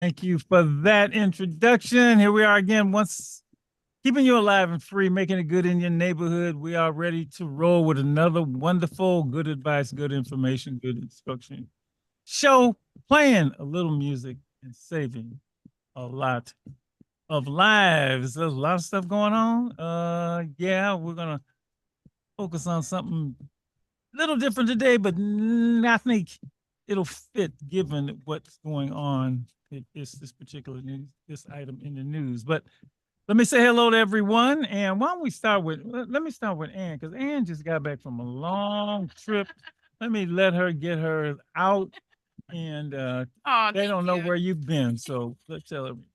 Thank you for that introduction. Here we are again, once keeping you alive and free, making it good in your neighborhood. We are ready to roll with another wonderful, good advice, good information, good instruction show, playing a little music and saving a lot of lives. There's a lot of stuff going on. Yeah, we're gonna focus on something a little different today, but I think it'll fit given what's going on. This particular news, this item in the news. But let me say hello to everyone. And why don't we start with, let me start with Ann, because Ann just got back from a long trip. Let me let her get her out. And Oh, they thank don't know you. where you've been. So let's tell everybody.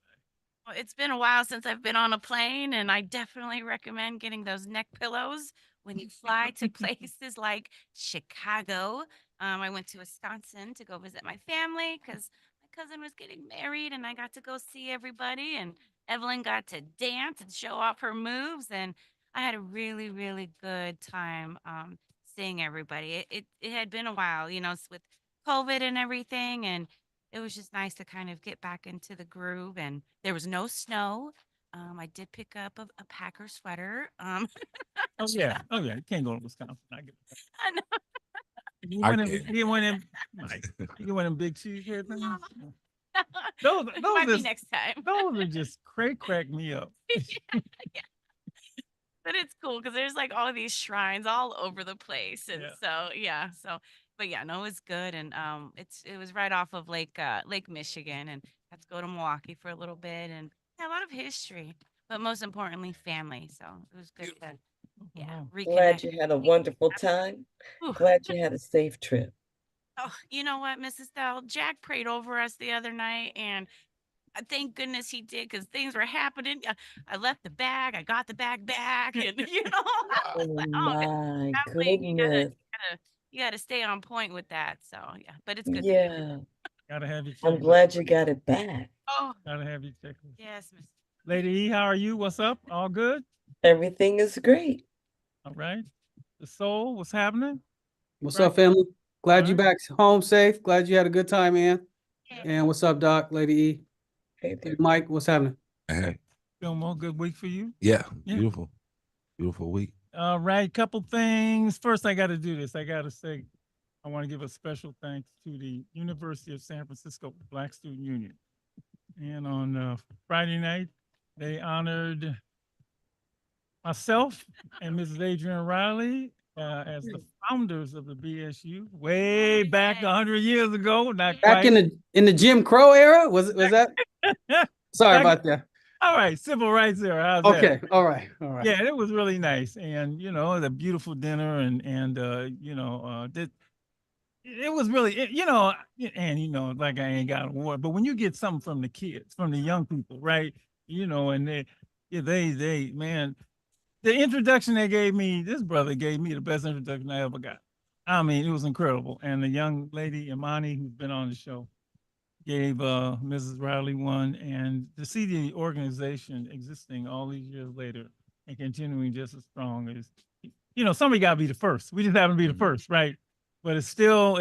Well, it's been a while since I've been on a plane, and I definitely recommend getting those neck pillows when you fly to places like Chicago. I went to Wisconsin to go visit my family because my cousin was getting married, and I got to go see everybody. And Evelyn got to dance and show off her moves, and I had a really, really good time seeing everybody. It had been a while, with COVID and everything, and it was just nice to kind of get back into the groove. And there was no snow. I did pick up a Packer sweater. Oh yeah, oh yeah. You can't go to Wisconsin. I get it. I know. You I went in, can. you went in, like, you went in big cheesehead things. It might be Those next time. those are just crack me up. Yeah, yeah. But it's cool because there's like all of these shrines all over the place, and Yeah. so yeah, but yeah, no, it's good, and it was right off of Lake Michigan, and got to go to Milwaukee for a little bit, and yeah, a lot of history, but most importantly, family. So it was good to yeah Wow. reconnect. Glad you had a wonderful time. Whew. Glad you had a safe trip. Oh, you know what, Mrs. Dell? Jack prayed over us the other night, and thank goodness he did because things were happening. I left the bag, I got the bag back, and I was Oh like, oh, man, my traveling, goodness. you gotta stay on point with that. So yeah, but it's good to be home. Yeah. Gotta have your I'm checklist. glad you got it back. Oh, Gotta have your checklist. yes, Miss. Lady E, how are you? What's up? All good? Everything is great. All right. The soul, what's happening? What's Right. up, family? All Glad you right. back home safe. Glad you had a good time, man. Yeah. And what's up, Doc, Lady E, Hey Big there. Mike? What's happening? Hey, Fillmore, good week for you. yeah, Yeah. beautiful, beautiful week. All right. Couple things. First, I got to do this. I got to say, I want to give a special thanks to the University of San Francisco Black Student Union. And on Friday night, they honored myself and Mrs. Adrian Riley as the founders of the BSU way back 100 years ago. Not Back quite. in the Jim Crow era? Was that? Sorry Back, about that. all right, civil rights era. How's that? Okay, all right, all right. Yeah, it was really nice, and the beautiful dinner, and it was really, and like I ain't got an award, but when you get something from the kids, from the young people, right? And yeah, they, man, the introduction they gave me, this brother gave me the best introduction I ever got. I mean, it was incredible. And the young lady, Imani, who's been on the show, gave Mrs. Riley one. And to see the organization existing all these years later and continuing just as strong is, somebody got to be the first. We just happen to be the first, right? But it's still,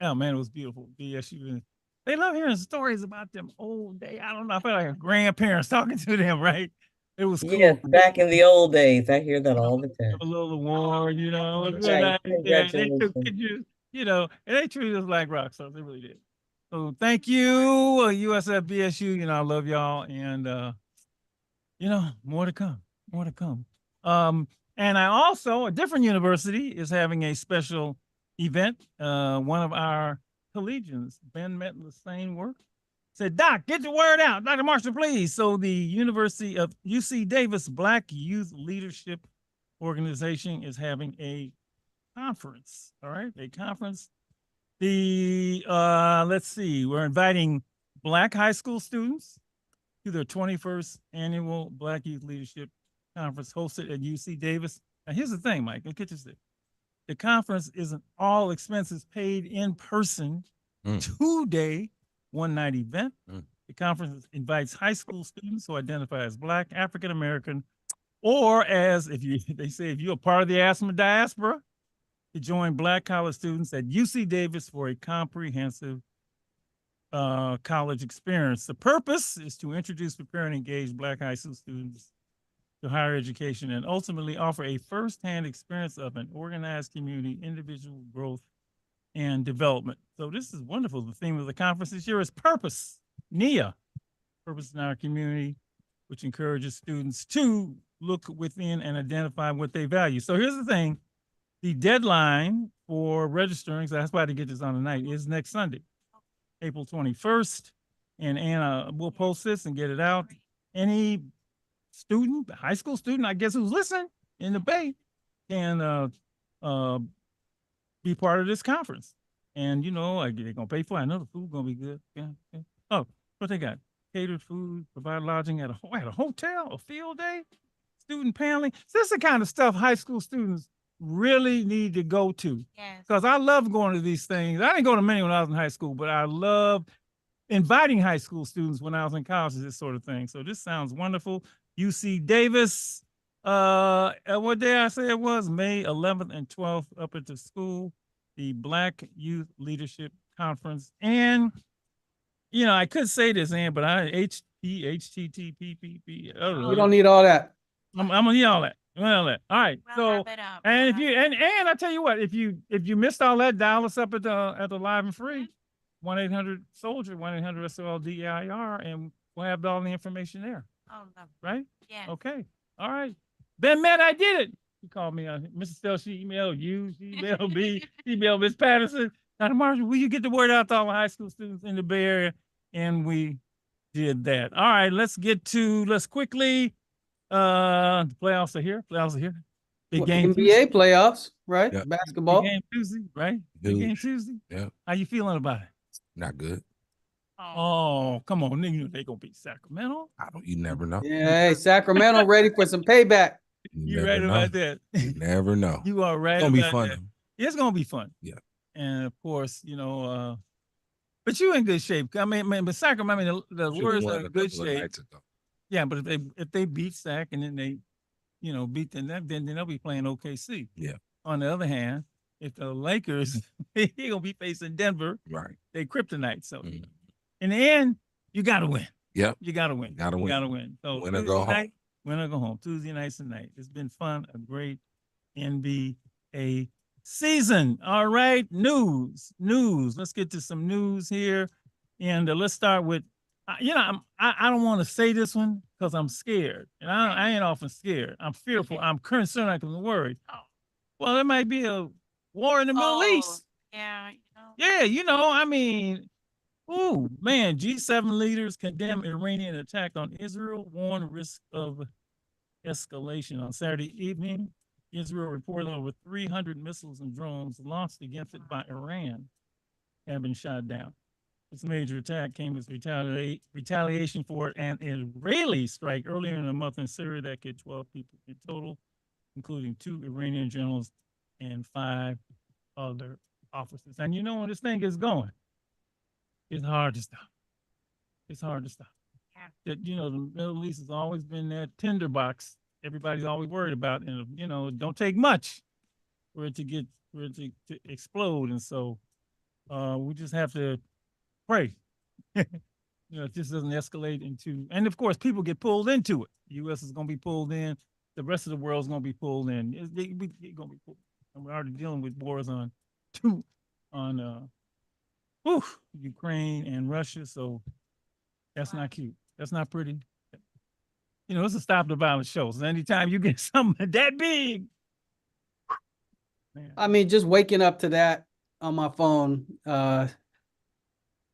oh man, it was beautiful. BSU. They love hearing stories about them old day. I don't know. I felt like a grandparents talking to them, right? It was Yes, cool. back in the old days. I hear that all the A time. little award, it was real Right. nice. Yeah, they took Congratulations. pictures, and they treated us like rock stars. They really did. So thank you, USF BSU. I love y'all, and more to come. More to come. Um, and I also, a different university is having a special event. One of our collegians, Ben met the same work, said, Doc, get the word out. Dr. Marshall, please. So the University of UC Davis Black Youth Leadership Organization is having a conference. All right, a conference. The let's see, we're inviting Black high school students to their 21st annual Black Youth Leadership Conference hosted at UC Davis. Now, here's the thing, Mike. Get this thing. The conference is an all expenses paid in person, 2-day, 1 night event. The conference invites high school students who identify as Black, African American, or as they say if you're a part of the ASMA diaspora, to join Black college students at UC Davis for a comprehensive college experience. The purpose is to introduce, prepare, and engage Black high school students to higher education and ultimately offer a firsthand experience of an organized community, individual growth, and development. So this is wonderful. The theme of the conference this year is purpose, NIA, purpose in our community, which encourages students to look within and identify what they value. So here's the thing. The deadline for registering, so that's why to get this on tonight, is next Sunday, April 21st. And Anna will post this and get it out. Any student, high school student, I guess, who's listening in the Bay can be part of this conference. And you know, they're gonna pay for it. I know the food gonna be good. Yeah, yeah. Oh, what they got? Catered food, provide lodging at a hotel, a field day, student paneling. So this is the kind of stuff high school students really need to go to. Yes. Because I love going to these things. I didn't go to many when I was in high school, but I love inviting high school students when I was in college to this sort of thing. So this sounds wonderful. UC Davis, what day I say it was? May 11th and 12th up at the school, the Black Youth Leadership Conference. And, you know, I could say this, but HTTPP. We don't need all that. I'm gonna need all that. All right. Well, So, wrap it up. and if We'll you wrap it up. and I tell you what, if you missed all that, dial us up at the live and free, 1-800-SOLDIER, 1-800-SOLDIER, and we'll have all the information there. Oh, lovely. Right? Yes. Okay. All right. Ben Matt, I did it. He called me on Mrs. Stell, she emailed you, she emailed me, she emailed Miss Patterson. Dr. Marshall, will you get the word out to all the high school students in the Bay Area? And we did that. All right, let's quickly the playoffs are here. Big game Tuesday. NBA playoffs, right? Yeah. Big Basketball. game Tuesday, right? Big game Huge. Tuesday. Yeah. How you feeling about it? Not good. Oh, come on, nigga, they gonna beat Sacramento. You never know. Yeah, hey, Sacramento ready for some payback. You never right know. about that. You never know. You are right It's gonna be about fun. that. though. It's gonna be fun. Yeah. And of course, you know, but you in good shape. I mean, but Sacramento, I mean, the Should've Warriors won are in a good couple of shape. nights ago. Yeah, but if they beat Sac and then they, you know, beat them, then they'll be playing OKC. Yeah. On the other hand, if the Lakers, they're gonna be facing Denver, Right. they kryptonite. So Mhm. in the end, you gotta win. Yep. You gotta win. Gotta You win. gotta win. So Win or Tuesday go home. night, win or go home. Tuesday nights tonight. It's been fun. A great NBA season. All right, news. Let's get to some news here, and let's start with. You know, I don't want to say this one because I'm scared, and I ain't often scared. I'm fearful. I'm concerned. I'm worried. Oh. Well, there might be a war in the Middle Oh, East. Yeah. You know. Yeah, you know, I mean, ooh, man, G7 leaders condemn Iranian attack on Israel, warn risk of escalation. On Saturday evening, Israel reported over 300 missiles and drones launched against it by Iran have been shot down. This major attack came as retaliation for an Israeli strike earlier in the month in Syria that killed 12 people in total, including 2 Iranian generals and 5 other officers. And you know when this thing is going, it's hard to stop. It's hard to stop. Yeah. That, you know, the Middle East has always been that tinderbox everybody's always worried about, and you know, it don't take much for it to explode. And so we just have to pray. You know, it just doesn't escalate into, and of course, people get pulled into it. The U.S. is going to be pulled in. The rest of the world is going to be pulled in. They're going to be pulled. And we're already dealing with wars on Ukraine and Russia. So that's not cute. That's not pretty. You know, it's a stop the violence show. So anytime you get something that big, man. I mean, just waking up to that on my phone.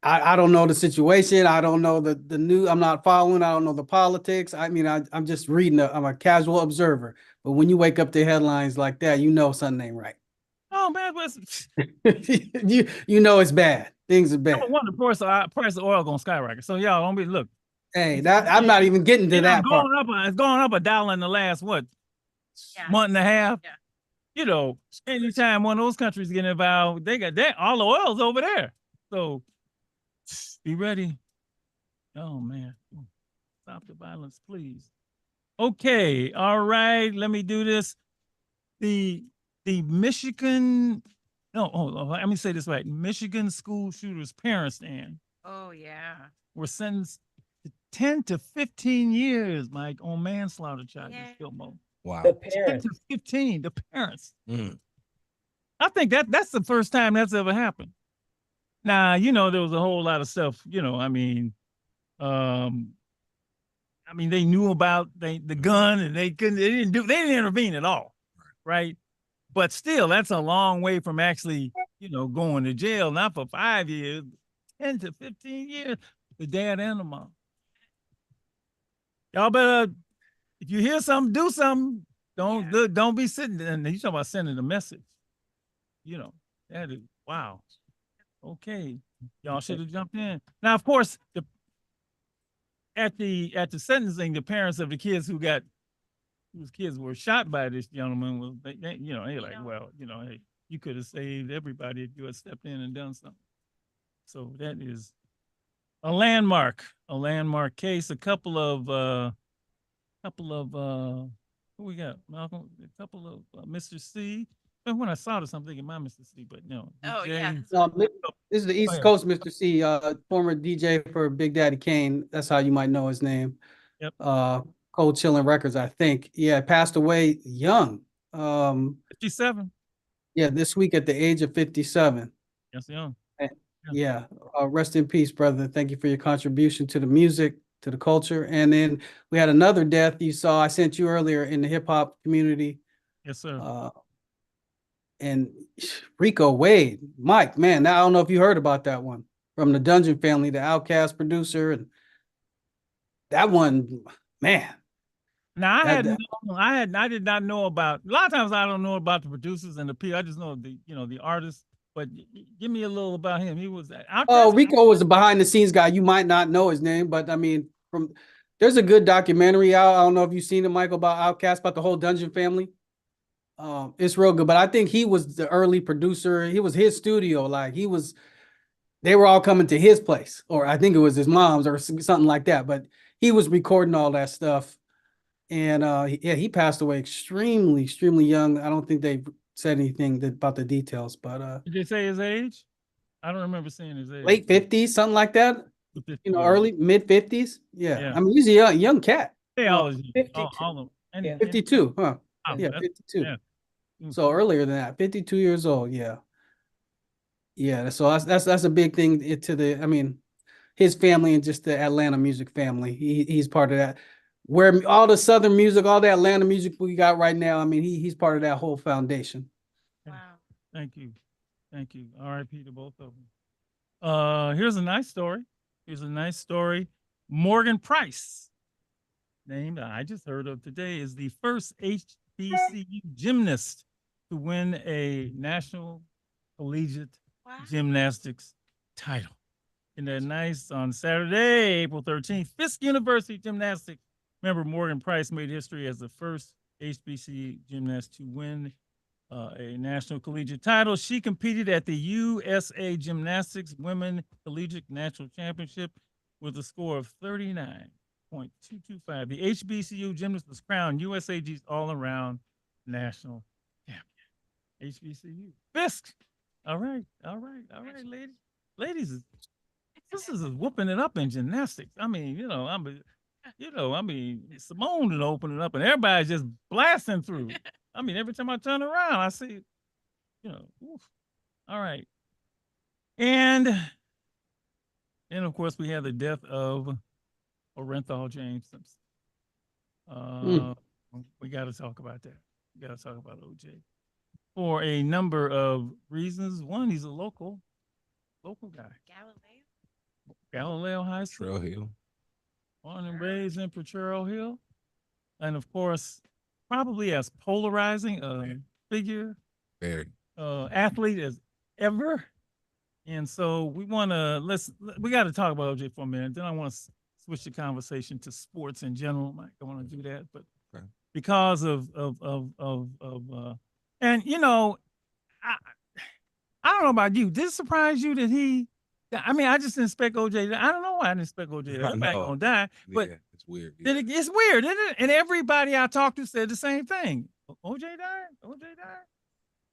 I don't know the situation. I don't know the news. I'm not following. I don't know the politics. I mean, I'm just reading. I'm a casual observer. But when you wake up to headlines like that, you know something ain't right. Oh man, you know it's bad. Things are bad. number one, the price of oil gonna skyrocket. So y'all don't be look. Hey, that I'm not even getting to that part. It's going up $1 in the last Yeah. month and a half. Yeah. You know, anytime one of those countries get involved, they got that all the oil's over there. So be ready. Oh man, stop the violence, please. Okay, all right. Let me do this. The Michigan. No, let me say this right. Michigan school shooters' parents stand Oh, yeah. were sentenced to 10 to 15 years, Mike, on manslaughter charges, Yeah. Gilmore. Wow. The 10 parents. to 15, the parents. Mm. I think that's the first time that's ever happened. Now, you know, there was a whole lot of stuff, you know, they knew about the gun and they didn't intervene at all. Right. But still, that's a long way from actually, you know, going to jail, not for 5 years, 10 to 15 years, the dad and the mom. Y'all better, if you hear something, do something. Don't be sitting there. And you talking about sending a message. You know, that is, wow. Okay. Y'all should have jumped in. Now, of course, at the sentencing, the parents of the kids whose kids were shot by this gentleman was, you know, they're like, well, you know, hey, you could have saved everybody if you had stepped in and done something. So that is a landmark case. A couple of who we got? Malcolm, a couple of Mr. C. And when I saw this, I'm thinking my Mr. C, but no. Oh, yeah. James. This is the East ahead. Coast Mr. C, former DJ for Big Daddy Kane. That's how you might know his name. Yep. Cold Chillin' Records, I think. Yeah, passed away young. 57. Yeah, this week at the age of 57. Yes, young. Yeah. Rest in peace, brother. Thank you for your contribution to the music, to the culture. And then we had another death you saw. I sent you earlier in the hip hop community. Yes, sir. And Rico Wade, Mike, man, now I don't know if you heard about that one from the Dungeon Family, the Outkast producer, and that one, man. Now That- I did not know about, a lot of times I don't know about the producers and the people. I just know the artists. But give me a little about him. He was Oh, Rico was a behind the scenes guy. You might not know his name, but I mean, there's a good documentary out. I don't know if you've seen it, Michael, about Outkast, about the whole Dungeon family. It's real good, but I think he was the early producer. He was his studio. Like they were all coming to his place, or I think it was his mom's or something like that. But he was recording all that stuff. And he passed away extremely, extremely young. I don't think they said anything about the details, but did they say his age? I don't remember seeing his age. late 50s, something like that. You know, early mid 50s. Yeah. I mean, he's a young cat. They always 52. all of them. Yeah. 52, huh? Wow, Yeah, that's- 52. yeah. So earlier than that, 52 years old. Yeah. Yeah. So that's a big thing I mean, his family and just the Atlanta music family. He's part of that. Where all the Southern music, all the Atlanta music we got right now, I mean, he's part of that whole foundation. Wow. Thank you. R.I.P. to both of them. Here's a nice story. Morgan Price, name I just heard of today, is the first HBCU gymnast to win a national collegiate Wow. gymnastics title. And that nice on Saturday, April 13th, Fisk University Gymnastics member Morgan Price made history as the first HBCU gymnast to win a national collegiate title. She competed at the USA Gymnastics Women Collegiate National Championship with a score of 39.225. The HBCU gymnast was crowned USAG's all-around national champion. HBCU. Fisk. All right, ladies. Ladies, this is whooping it up in gymnastics. I mean, Simone did open it up and everybody's just blasting through. I mean, every time I turn around, I see, oof. All right. And of course, we have the death of Orenthal James Simpson. We got to talk about that. We got to talk about OJ for a number of reasons. One, he's a local guy. Galileo High School. Trail Hill. Born and raised in Potrero Hill. And of course, probably as polarizing a figure, Very. athlete as ever. And so we got to talk about OJ for a minute. Then I want to switch the conversation to sports in general. Mike, I want to do that, but Okay. because of and I don't know about you. Did it surprise you that I just didn't expect OJ. I don't know why I didn't expect OJ. I Everybody know. gonna die, but Yeah, it's weird. it's weird, isn't it? And everybody I talked to said the same thing. OJ died.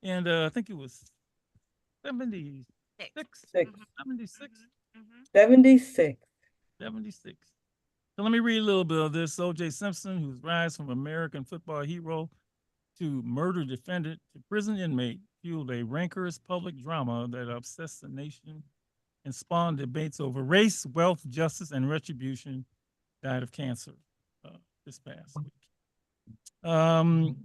And I think it was 76. Six. 76. Mhm. 76. 76. So let me read a little bit of this. O.J. Simpson, whose rise from American football hero to murder defendant to prison inmate, fueled a rancorous public drama that obsessed the nation and spawned debates over race, wealth, justice, and retribution. Died of cancer this past week.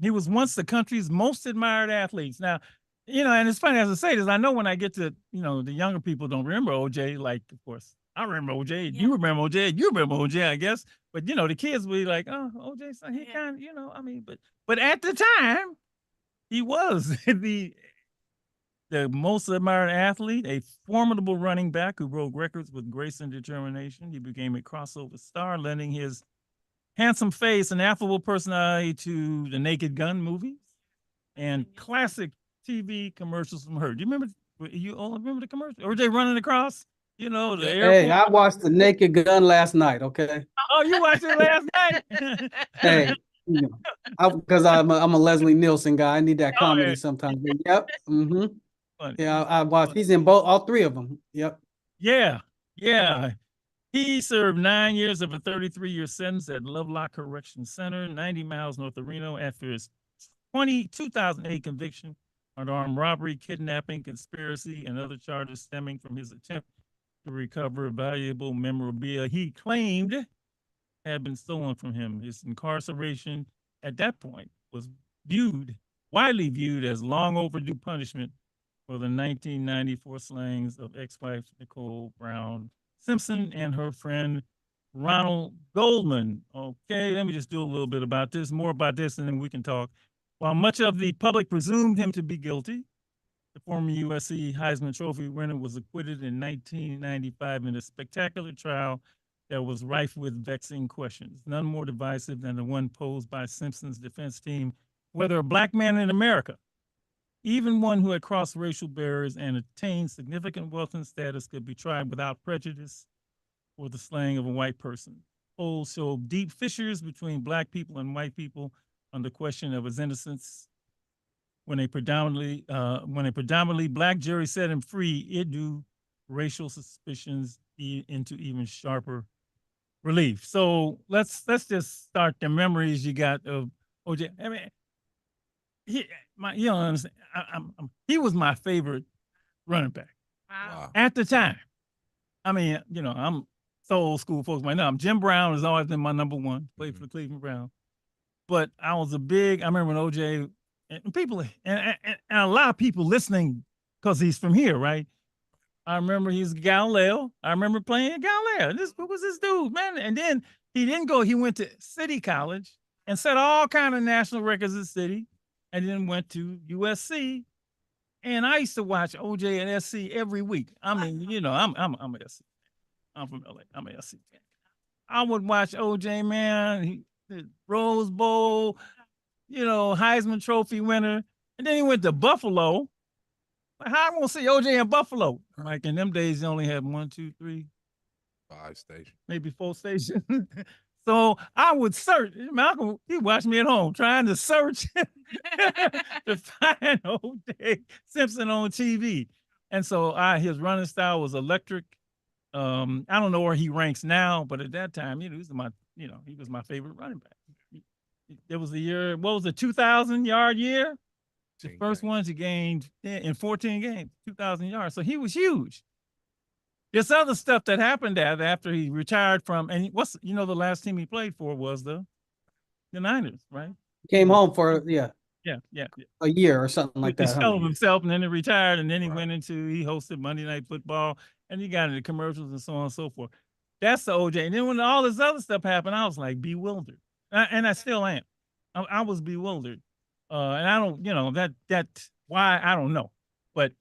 He was once the country's most admired athletes. Now, and it's funny as I say this, I know when I get to, the younger people don't remember OJ, like, of course, I remember OJ, Yeah. you remember OJ, you remember OJ, I guess. But, the kids will be like, oh, OJ, so he Yeah. kind of, but at the time, he was the most admired athlete, a formidable running back who broke records with grace and determination. He became a crossover star, lending his handsome face and affable personality to the Naked Gun movies and classic TV commercials from her. Do you remember? You all remember the commercial? Or they running across? The airport. Hey, I watched The Naked Gun last night. Okay. Oh, you watched it last night? Hey, because I'm a Leslie Nielsen guy. I need that Oh, comedy yeah. sometimes. But yep. Funny. Yeah, I watched. He's in all three of them. Yep. Yeah, yeah. He served 9 years of a 33-year sentence at Lovelock Correction Center, 90 miles north of Reno, after his 2008 conviction on armed robbery, kidnapping, conspiracy, and other charges stemming from his attempt to recover valuable memorabilia he claimed had been stolen from him. His incarceration at that point was widely viewed as long overdue punishment for the 1994 slayings of ex-wife Nicole Brown Simpson and her friend Ronald Goldman. Okay, let me just do a little bit about this, more about this, and then we can talk. While much of the public presumed him to be guilty, the former USC Heisman Trophy winner was acquitted in 1995 in a spectacular trial that was rife with vexing questions, none more divisive than the one posed by Simpson's defense team, whether a black man in America, even one who had crossed racial barriers and attained significant wealth and status, could be tried without prejudice for the slaying of a white person. Polls show deep fissures between black people and white people on the question of his innocence. When a predominantly black jury set him free, it drew racial suspicions into even sharper relief. So let's just start the memories you got of OJ. I mean, he was my favorite running back Wow. at the time. I mean, I'm so old school folks right now. Jim Brown has always been my number one, played for the Cleveland Browns. But I remember when OJ and people and a lot of people listening because he's from here, right? I remember he's Galileo. I remember playing at Galileo. Who was this dude, man? And then he didn't go, he went to City College and set all kind of national records at City, and then went to USC. And I used to watch OJ at SC every week. I mean, I'm a SC. I'm from LA. I'm a SC fan. I would watch OJ, man, the Rose Bowl, Heisman Trophy winner. And then he went to Buffalo. Like, how am I gonna see OJ in Buffalo? Like in them days, he only had 1, 2, 3, 5 stations. maybe 4 stations. So I would search. Malcolm, he watched me at home trying to search to find OJ Simpson on TV. And so his running style was electric. I don't know where he ranks now, but at that time, he was my favorite running back. It was the year, what was the 2,000-yard year? The first ones he gained in 14 games, 2,000 yards. So he was huge. This other stuff that happened after he retired from, and the last team he played for was the Niners, right? Came home for Yeah. a year or something like He that. shell of himself, and then he retired, and then he he hosted Monday Night Football, and he got into commercials and so on and so forth. That's the OJ. And then when all this other stuff happened, I was like bewildered, and I still am. I was bewildered, and I don't, that's why I don't know, but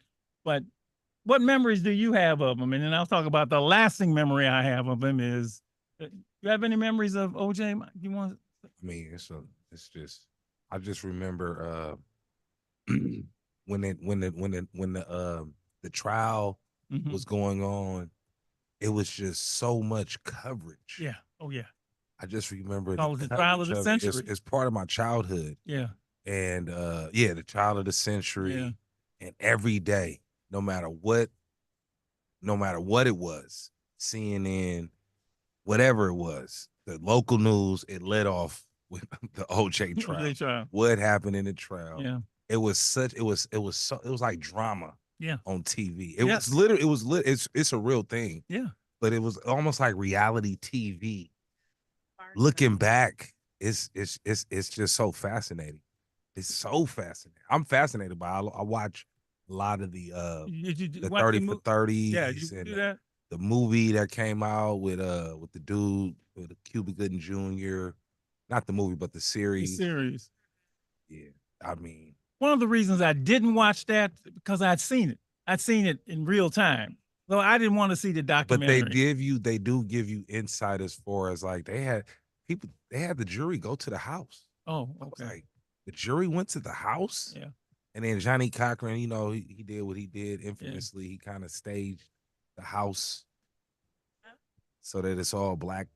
what memories do you have of him? And then I'll talk about the lasting memory I have of him is. You have any memories of OJ? You want? I mean, I just remember when the trial Mhm. was going on, it was just so much coverage. Yeah. Oh yeah. I just remember Call it the trial of the coverage century. It's part of my childhood. Yeah. And the trial of the century. Yeah. And every day, no matter what no matter what it was, CNN, whatever it was, the local news, it led off with the OJ trial. They try. What happened in the trial? Yeah. It was like drama. Yeah. On TV. Yes. It's a real thing. Yeah. But it was almost like reality TV. Looking back, it's just so fascinating. It's so fascinating. I'm fascinated by it. I watch a lot of the Watch 30 for 30s Yeah, did you and do that? the movie that came out with the dude with Cuba Gooding Jr. Not the movie, but the The series. series. Yeah. I mean, One of the reasons I didn't watch that because I'd seen it. I'd seen it in real time. So I didn't want to see the but documentary. they do give you insight as far as like they had the jury go to the house. Oh, I was okay. like, the jury went to the house? Yeah. And then Johnny Cochran, you know, he did what he did infamously. He kind of staged the house so that it's all black,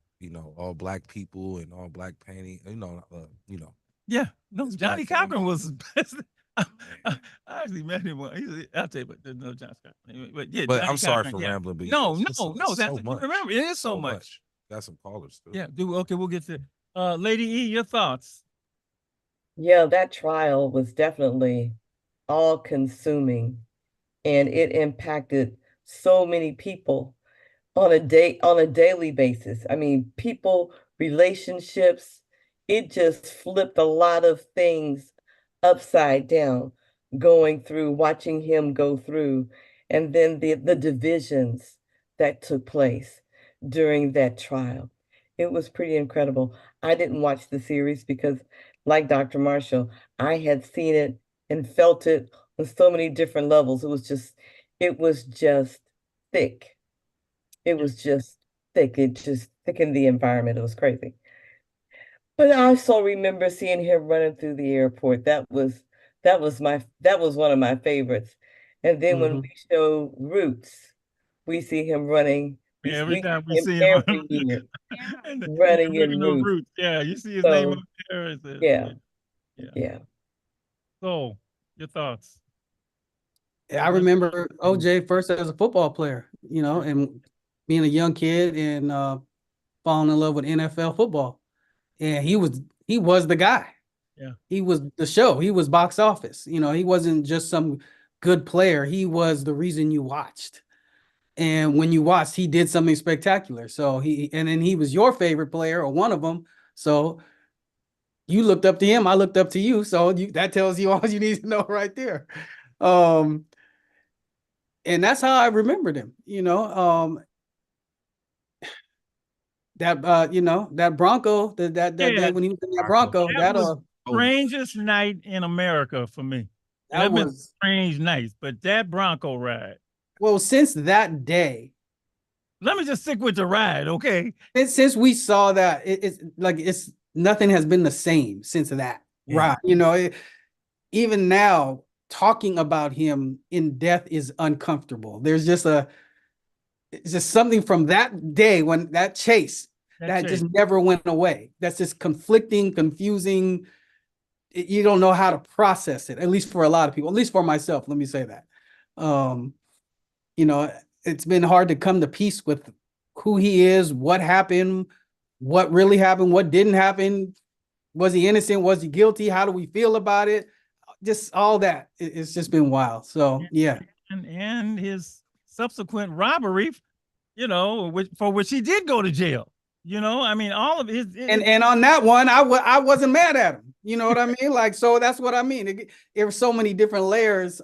all black people and all black painting, Yeah. No, It's Johnny Black Cochran family. was I actually met him once. I'll tell you, but there's no Johnny Cochran. Anyway, but yeah, But Johnny I'm sorry Cochran, for yeah. rambling, but No, it's no. so That's much. remember, it is so much. Got some callers too. Yeah. Okay, we'll get to Lady E, your thoughts. Yeah, that trial was definitely all consuming, and it impacted so many people on a daily basis. I mean, people, relationships, it just flipped a lot of things upside down, watching him go through, and then the divisions that took place during that trial. It was pretty incredible. I didn't watch the series because, like Dr. Marshall, I had seen it and felt it on so many different levels. It was just thick. It was just thick. It just thickened the environment. It was crazy. But I also remember seeing him running through the airport. That was one of my favorites. And then when Mhm. we show Roots, we see him running. Every time we him see him every year Yeah. and running the in original Roots. Roots. Yeah, you see his name So, up there. It says, yeah, yeah. yeah. So, your thoughts? I remember OJ first as a football player, and being a young kid and falling in love with NFL football. And he was the guy. Yeah. He was the show. He was box office. He wasn't just some good player. He was the reason you watched. And when you watched, he did something spectacular. So then he was your favorite player or one of them. So you looked up to him. I looked up to you. So that tells you all you need to know right there. And that's how I remembered him, that Bronco, that Yeah, day when he was in that Bronco, that was strangest night in America for me. That been was strange nights, but that Bronco ride. well, since that day, Let me just stick with the ride, okay? since we saw that, it's nothing has been the same since that. Yeah. Right. Even now, talking about him in death is uncomfortable. It's just something from that day when that chase that just never went away. That's just conflicting, confusing. You don't know how to process it, at least for a lot of people, at least for myself. Let me say that. It's been hard to come to peace with who he is, what happened, what really happened, what didn't happen. Was he innocent? Was he guilty? How do we feel about it? Just all that. It's just been wild. So yeah. And his subsequent robbery, for which he did go to jail. I mean, all of his and on that one, I wasn't mad at him. You know what I mean? Like, so that's what I mean. There were so many different layers.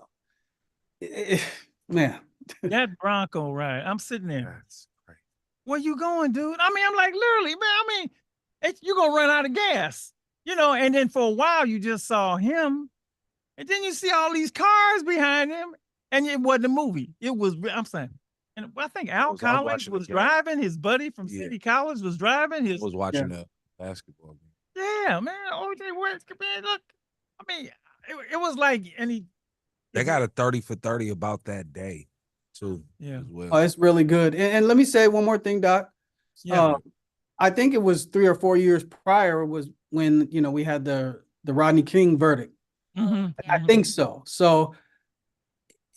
Man. That Bronco ride. I'm sitting there. That's great. Where you going, dude? I mean, I'm like, literally, man, you're gonna run out of gas. And then for a while you just saw him, and then you see all these cars behind him, and it wasn't a movie. It was, I'm saying, and I think Al I was Collins watching the was game. driving, his buddy from Yeah. City College was driving I his, was watching the basketball game. yeah, man, OJ West, man, look, I mean, it was like, and They got a 30 for 30 about that day, too. Yeah. As well. Oh, it's really good. And let me say one more thing, Doc. yeah, I think it was 3 or 4 years prior was when, we had the Rodney King verdict. mhm, I mhm. think so. So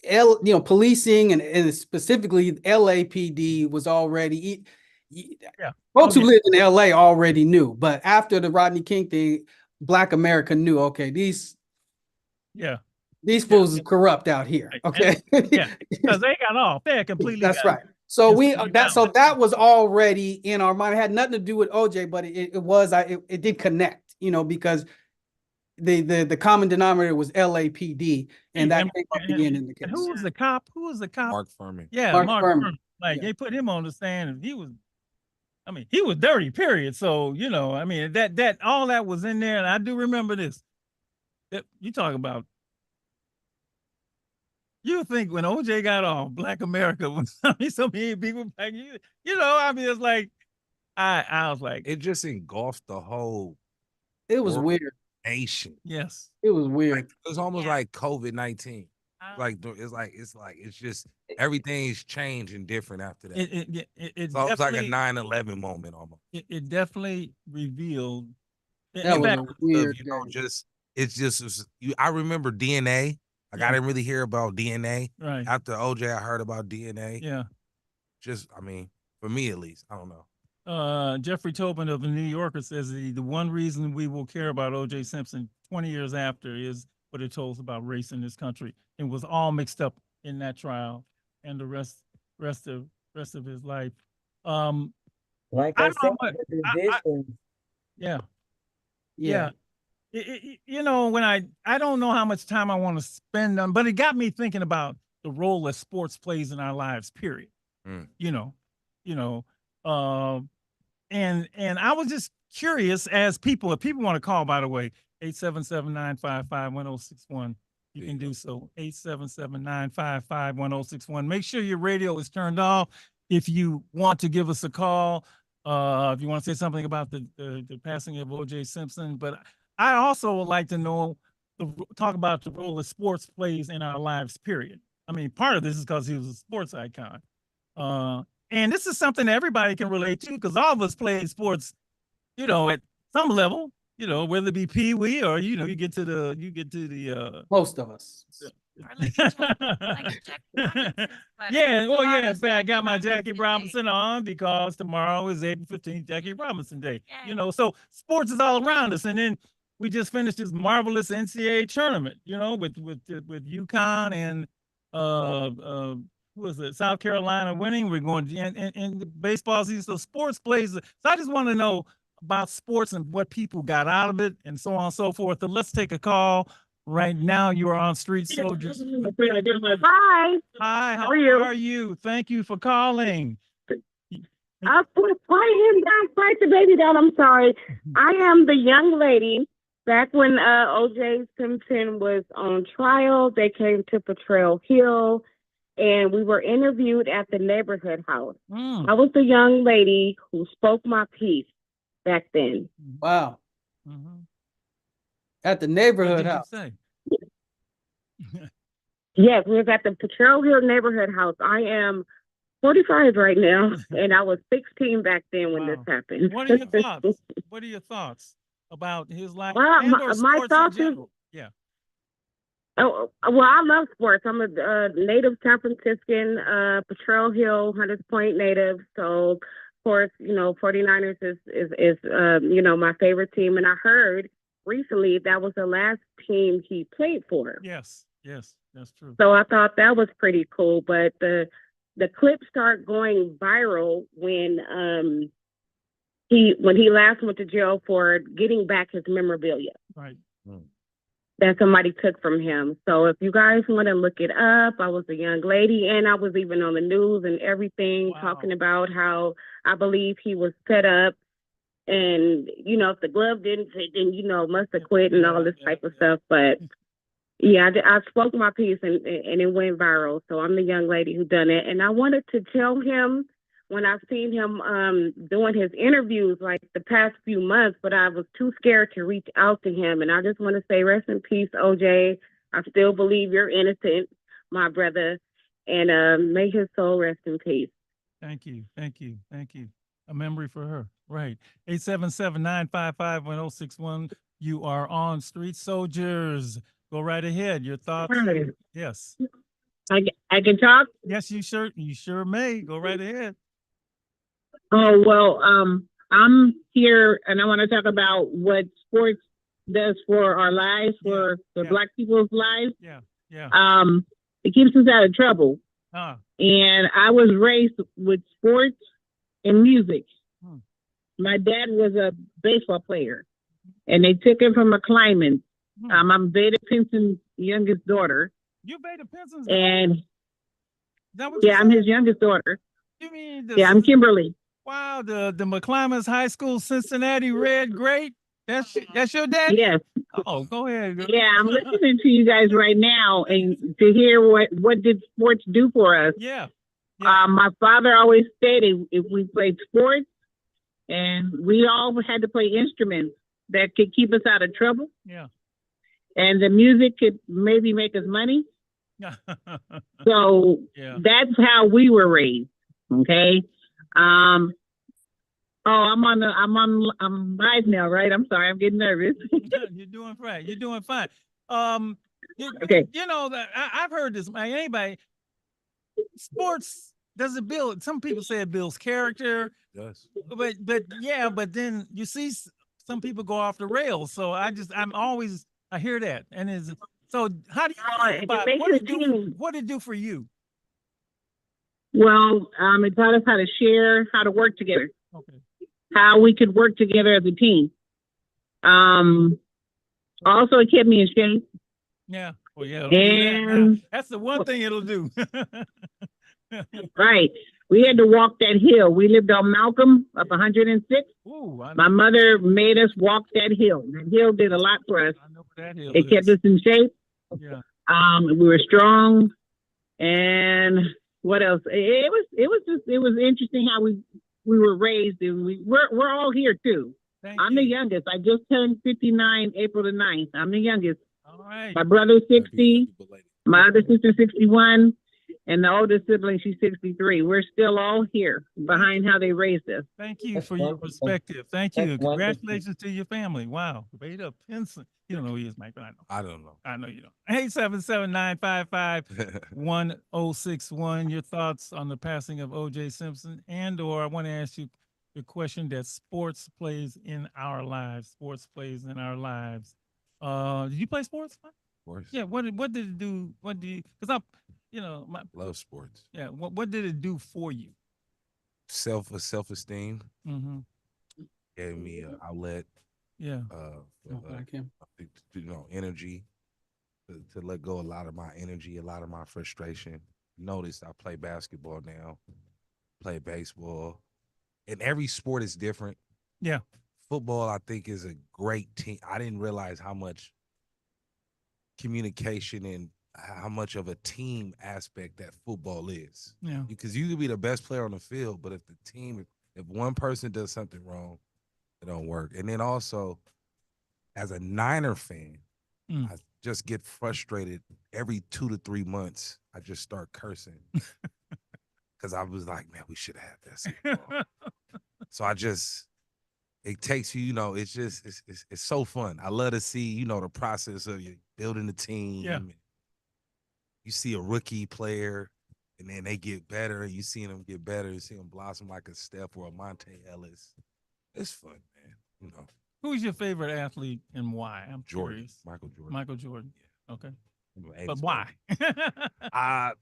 policing and specifically LAPD was already. Yeah. Folks who Okay. lived in LA already knew, but after the Rodney King thing, Black America knew. Okay, these Yeah. fools is corrupt out here. Right. Okay, Yeah. Because they got off. They had completely that's got right. So instantly balanced. that was already in our mind. It had nothing to do with OJ, but it did connect, because the common denominator was LAPD, and that came up again in the case. And who was the cop? Who was the cop? Mark Furman. Yeah, Mark Mark Furman. Furman. Like Yeah. they put him on the stand, and he was dirty, period. So, that all that was in there. And I do remember this. You talk about, you think when OJ got off, Black America was, so many people back, it's like, I was like, It just engulfed the whole It was World- weird. nation. yes. It was weird. Like, it was almost Yeah. like COVID-19. Like it's just everything's changed and different after that. It So it's like a definitely, 9/11 moment almost. it definitely revealed. That in was fact, a weird You. I remember DNA. Like Yeah. I didn't really hear about DNA right. after OJ. I heard about DNA. Yeah. For me at least, I don't know. Jeffrey Tobin of the New Yorker says the one reason we will care about O.J. Simpson 20 years after is what it told us about race in this country. It was all mixed up in that trial and the rest of his life. Like I I know said, what- the I- divisions. Yeah. Yeah. When I don't know how much time I want to spend on, but it got me thinking about the role that sports plays in our lives, period. Mm. And I was just curious as if people want to call, by the way, 877-955-1061. You can do so. 877-955-1061. Make sure your radio is turned off. If you want to give us a call, if you want to say something about the passing of O.J. Simpson, but I also would like to know talk about the role that sports plays in our lives, period. I mean, part of this is because he was a sports icon. And this is something that everybody can relate to because all of us played sports, at some level, whether it be Pee Wee or, you get to the, Most of us. Or like Jackie Robinson, but yeah. Well, a lot yeah. of In fact, I got my Jackie Jackie Robinson Robinson on because tomorrow is April 15th, Jackie Robinson Day. Yay. So sports is all around us. And then we just finished this marvelous NCAA tournament, with UConn and who was it? South Carolina winning. We're going in the baseball season. So sports plays. So I just want to know about sports and what people got out of it and so on and so forth. So let's take a call. Right now, you are on Street Soldiers. Hi. Hi, how are you? are you? Thank you for calling. I'll put him down, fight the baby down. I'm sorry. I am the young lady. Back when O.J. Simpson was on trial, they came to Potrero Hill, and we were interviewed at the neighborhood house. Mm. I was the young lady who spoke my piece back then. Wow. Mhm. At the What neighborhood did you house. say? Yes, we was at the Potrero Hill neighborhood house. I am 45 right now, and I was 16 back then when this Wow. happened. What are your thoughts? What are your thoughts about his life Well, and or my sports in thoughts is- general? Yeah. Oh, well, I love sports. I'm a native San Franciscan, Potrero Hill, Hunters Point native. So, of course, 49ers is my favorite team. And I heard recently that was the last team he played for. Yes, that's true. So I thought that was pretty cool. But the clips start going viral when he last went to jail for getting back his memorabilia Right. that somebody took from him. So if you guys want to look it up, I was a young lady and I was even on the news and everything Wow. talking about how I believe he was set up and, if the glove didn't fit, then, must have quit and all this type of stuff. But yeah, I spoke my piece and it went viral. So I'm the young lady who done it. And I wanted to tell him when I've seen him doing his interviews like the past few months, but I was too scared to reach out to him. And I just want to say rest in peace, OJ. I still believe you're innocent, my brother. And may his soul rest in peace. Thank you. A memory for her. Right. 877-955-1061. You are on Street Soldiers. Go right ahead. Your thoughts? Right. Yes. I can talk. Yes, you sure may. Go right ahead. Oh, well, I'm here and I want to talk about what sports does for our lives, for the yeah. Black people's lives. Yeah, yeah. It keeps us out of trouble. Huh. And I was raised with sports and music. Hmm. My dad was a baseball player and they took him from a climbing. Hmm. I'm Veda Pinson's youngest daughter. You Veda Pinson's And Is that what you yeah, I'm said? his youngest daughter. You mean Yeah, I'm Kimberly. Wow, the McClymonds High School Cincinnati Red Great. That's your daddy? Yes. Oh, go ahead. Girl. Yeah, I'm listening to you guys right now and to hear what did sports do for us. Yeah. My father always stated if we played sports and we all had to play instruments that could keep us out of trouble. Yeah. And the music could maybe make us money. So yeah. that's how we were raised. Okay. I'm live now, right? I'm sorry, I'm getting nervous. You're doing fine. You're doing fine. Okay. You know that I've heard this. Anybody, sports does it build? Some people say it builds character. Yes. But then you see some people go off the rails. So I hear that, and so how do you feel about what did it do for you? Well, it taught us how to share, how to work together. Okay. How we could work together as a team. Also, it kept me in shape. Yeah. Well, yeah. And that's the one thing it'll do. Right. We had to walk that hill. We lived on Malcolm up 106. Ooh, my mother made us walk that hill. That hill did a lot for us. I know what that hill It kept us in shape. Yeah. We were strong. And what else? It was interesting how we were raised, and we're all here too. I'm the youngest. I just turned 59 April the 9th. I'm the youngest. All right. My brother's 60, my other sister 61, and the oldest sibling, she's 63. We're still all here behind how they raised us. Thank you That's for your wonderful. perspective. Thank you. That's wonderful. Congratulations to your family. Wow. Veda Pinson. You don't know who he is, Mike, but I know. I don't know. I know you don't. 877-955-1061. Your thoughts on the passing of O.J. Simpson, or I want to ask you the question that sports plays in our lives. Sports plays in our lives. Did you play sports? Of course. Yeah. What did it do? Because Love sports. yeah. What did it do for you? Self-esteem. Mm-hmm. Gave me an outlet. Yeah. Energy to let go a lot of my energy, a lot of my frustration. Notice I play basketball now, play baseball, and every sport is different. Yeah. Football, I think, is a great team. I didn't realize how much communication and how much of a team aspect that football is. Yeah. Because you could be the best player on the field, but if one person does something wrong, it don't work. And then also, as a Niner fan, I just get frustrated every 2 to 3 months. I just start cursing because I was like, man, we should have this. So it takes you, it's so fun. I love to see, the process of you building the team. Yeah. You see a rookie player and then they get better and you see them get better. You see them blossom like a Steph or a Monte Ellis. It's fun, man. Who's your favorite athlete and why? I'm Jordan. curious. Michael Jordan. Michael Jordan. Yeah. Okay. But But why? I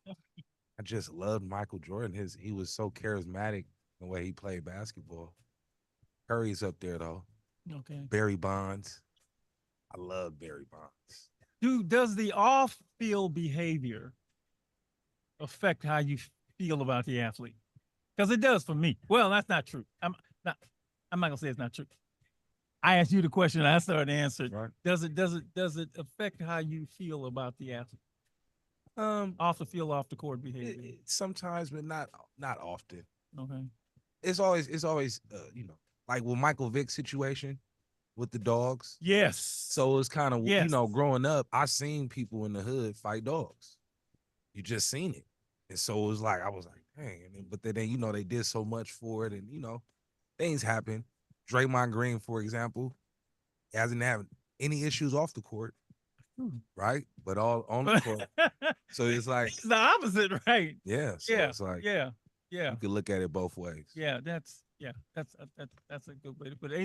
just loved Michael Jordan. He was so charismatic the way he played basketball. Curry's up there though. Okay. Barry Bonds. I love Barry Bonds. Does the off-field behavior affect how you feel about the athlete? Because it does for me. Well, that's not true. I'm not gonna say it's not true. I asked you the question, I started answering. Right. Does it affect how you feel about the athlete? Off the field, off the court behavior. Sometimes, but not often. Okay. It's always like with Michael Vick's situation with the dogs. Yes. So it's kind of Yes. growing up, I seen people in the hood fight dogs. You just seen it. And so it was like, I was like, dang. But then they did so much for it, and things happen. Draymond Green, for example, hasn't had any issues off the court. right? But all on the court. So it's like, It's the opposite, right? yeah. So Yeah, it's like yeah, yeah. you can look at it both ways. Yeah, that's a good way to put it.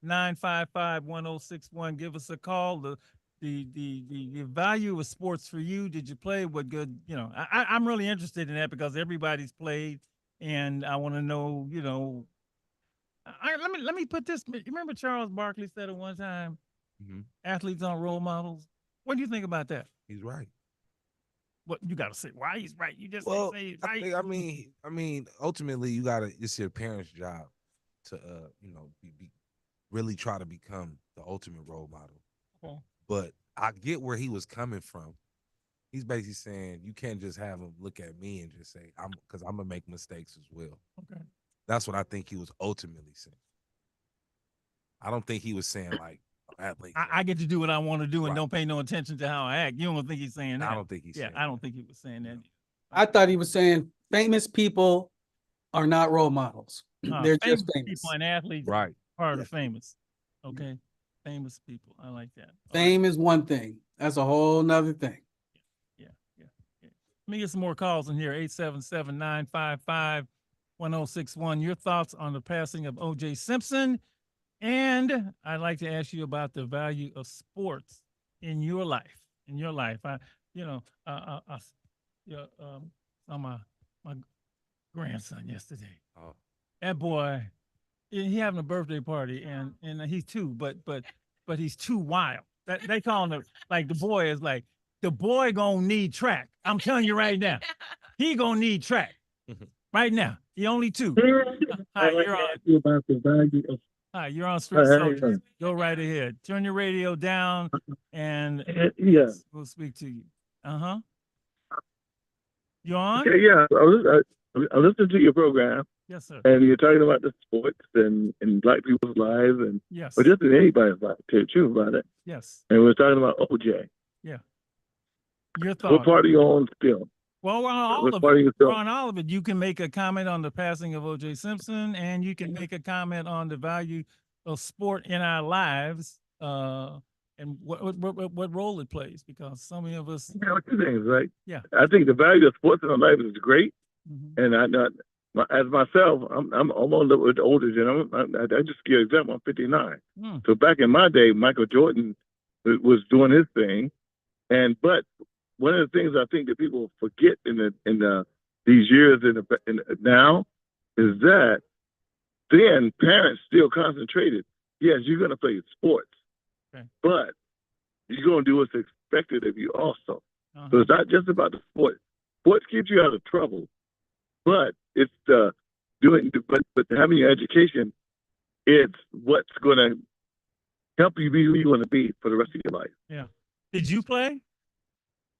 877-955-1061. Give us a call. The value of sports for you. Did you play? What good? I'm really interested in that because everybody's played, and I want to know. Let me put this. You remember Charles Barkley said at one time, Mhm. athletes aren't role models. What do you think about that? He's right. What you got to say? Why he's right? You just Well, say he's right. I mean, ultimately, you gotta. It's your parents' job to, really try to become the ultimate role model. Okay. But I get where he was coming from. He's basically saying you can't just have him look at me and just say because I'm gonna make mistakes as well. Okay. That's what I think he was ultimately saying. I don't think he was saying like athletes. I get to do what I want to do and Right. don't pay no attention to how I act. You don't think he's saying that? I don't think he's Yeah, saying I don't that. think he was saying that. I thought he was saying famous people are not role models. They're Famous just famous. people and athletes Right. part of famous. Okay, famous people. I like that. All right. Fame is one thing. That's a whole nother thing. Yeah. Let me get some more calls in here. 877-955-1061. Your thoughts on the passing of O.J. Simpson, and I'd like to ask you about the value of sports in your life. I saw my grandson yesterday. Oh. That boy, he having a birthday party, and he's two, but he's too wild. They call him like the boy is like the boy gonna need track. I'm telling you right now, he gonna need track right now. He only two. Hi, you're on Street Soldiers. Go right ahead. Turn your radio down, and Yeah. we'll speak to you. You on? Okay, yeah. I listened to your program, Yes, sir. and you're talking about the sports and Black people's lives, and Yes. or just in anybody's life too about it. Yes. And we're talking about OJ. Your What thought. part are you on still? Well, we're on all What of part are it. you We're still? on all of it. You can make a comment on the passing of O.J. Simpson, and you can make a comment on the value of sport in our lives, and what role it plays. Because so many of us, You know, two things, right? Yeah. I think the value of sports in our life is great, Mhm. and as myself, I'm almost a little bit older than I just give you an example. I'm 59. Mm. So back in my day, Michael Jordan was doing his thing, but one of the things I think that people forget in these years now is that then parents still concentrated. Yes, you're going to play sports, Okay. but you're going to do what's expected of you also. Uh-huh. So it's not just about the sport. Sports keeps you out of trouble, but it's but having your education, it's what's going to help you be who you want to be for the rest of your life. Yeah. Did you play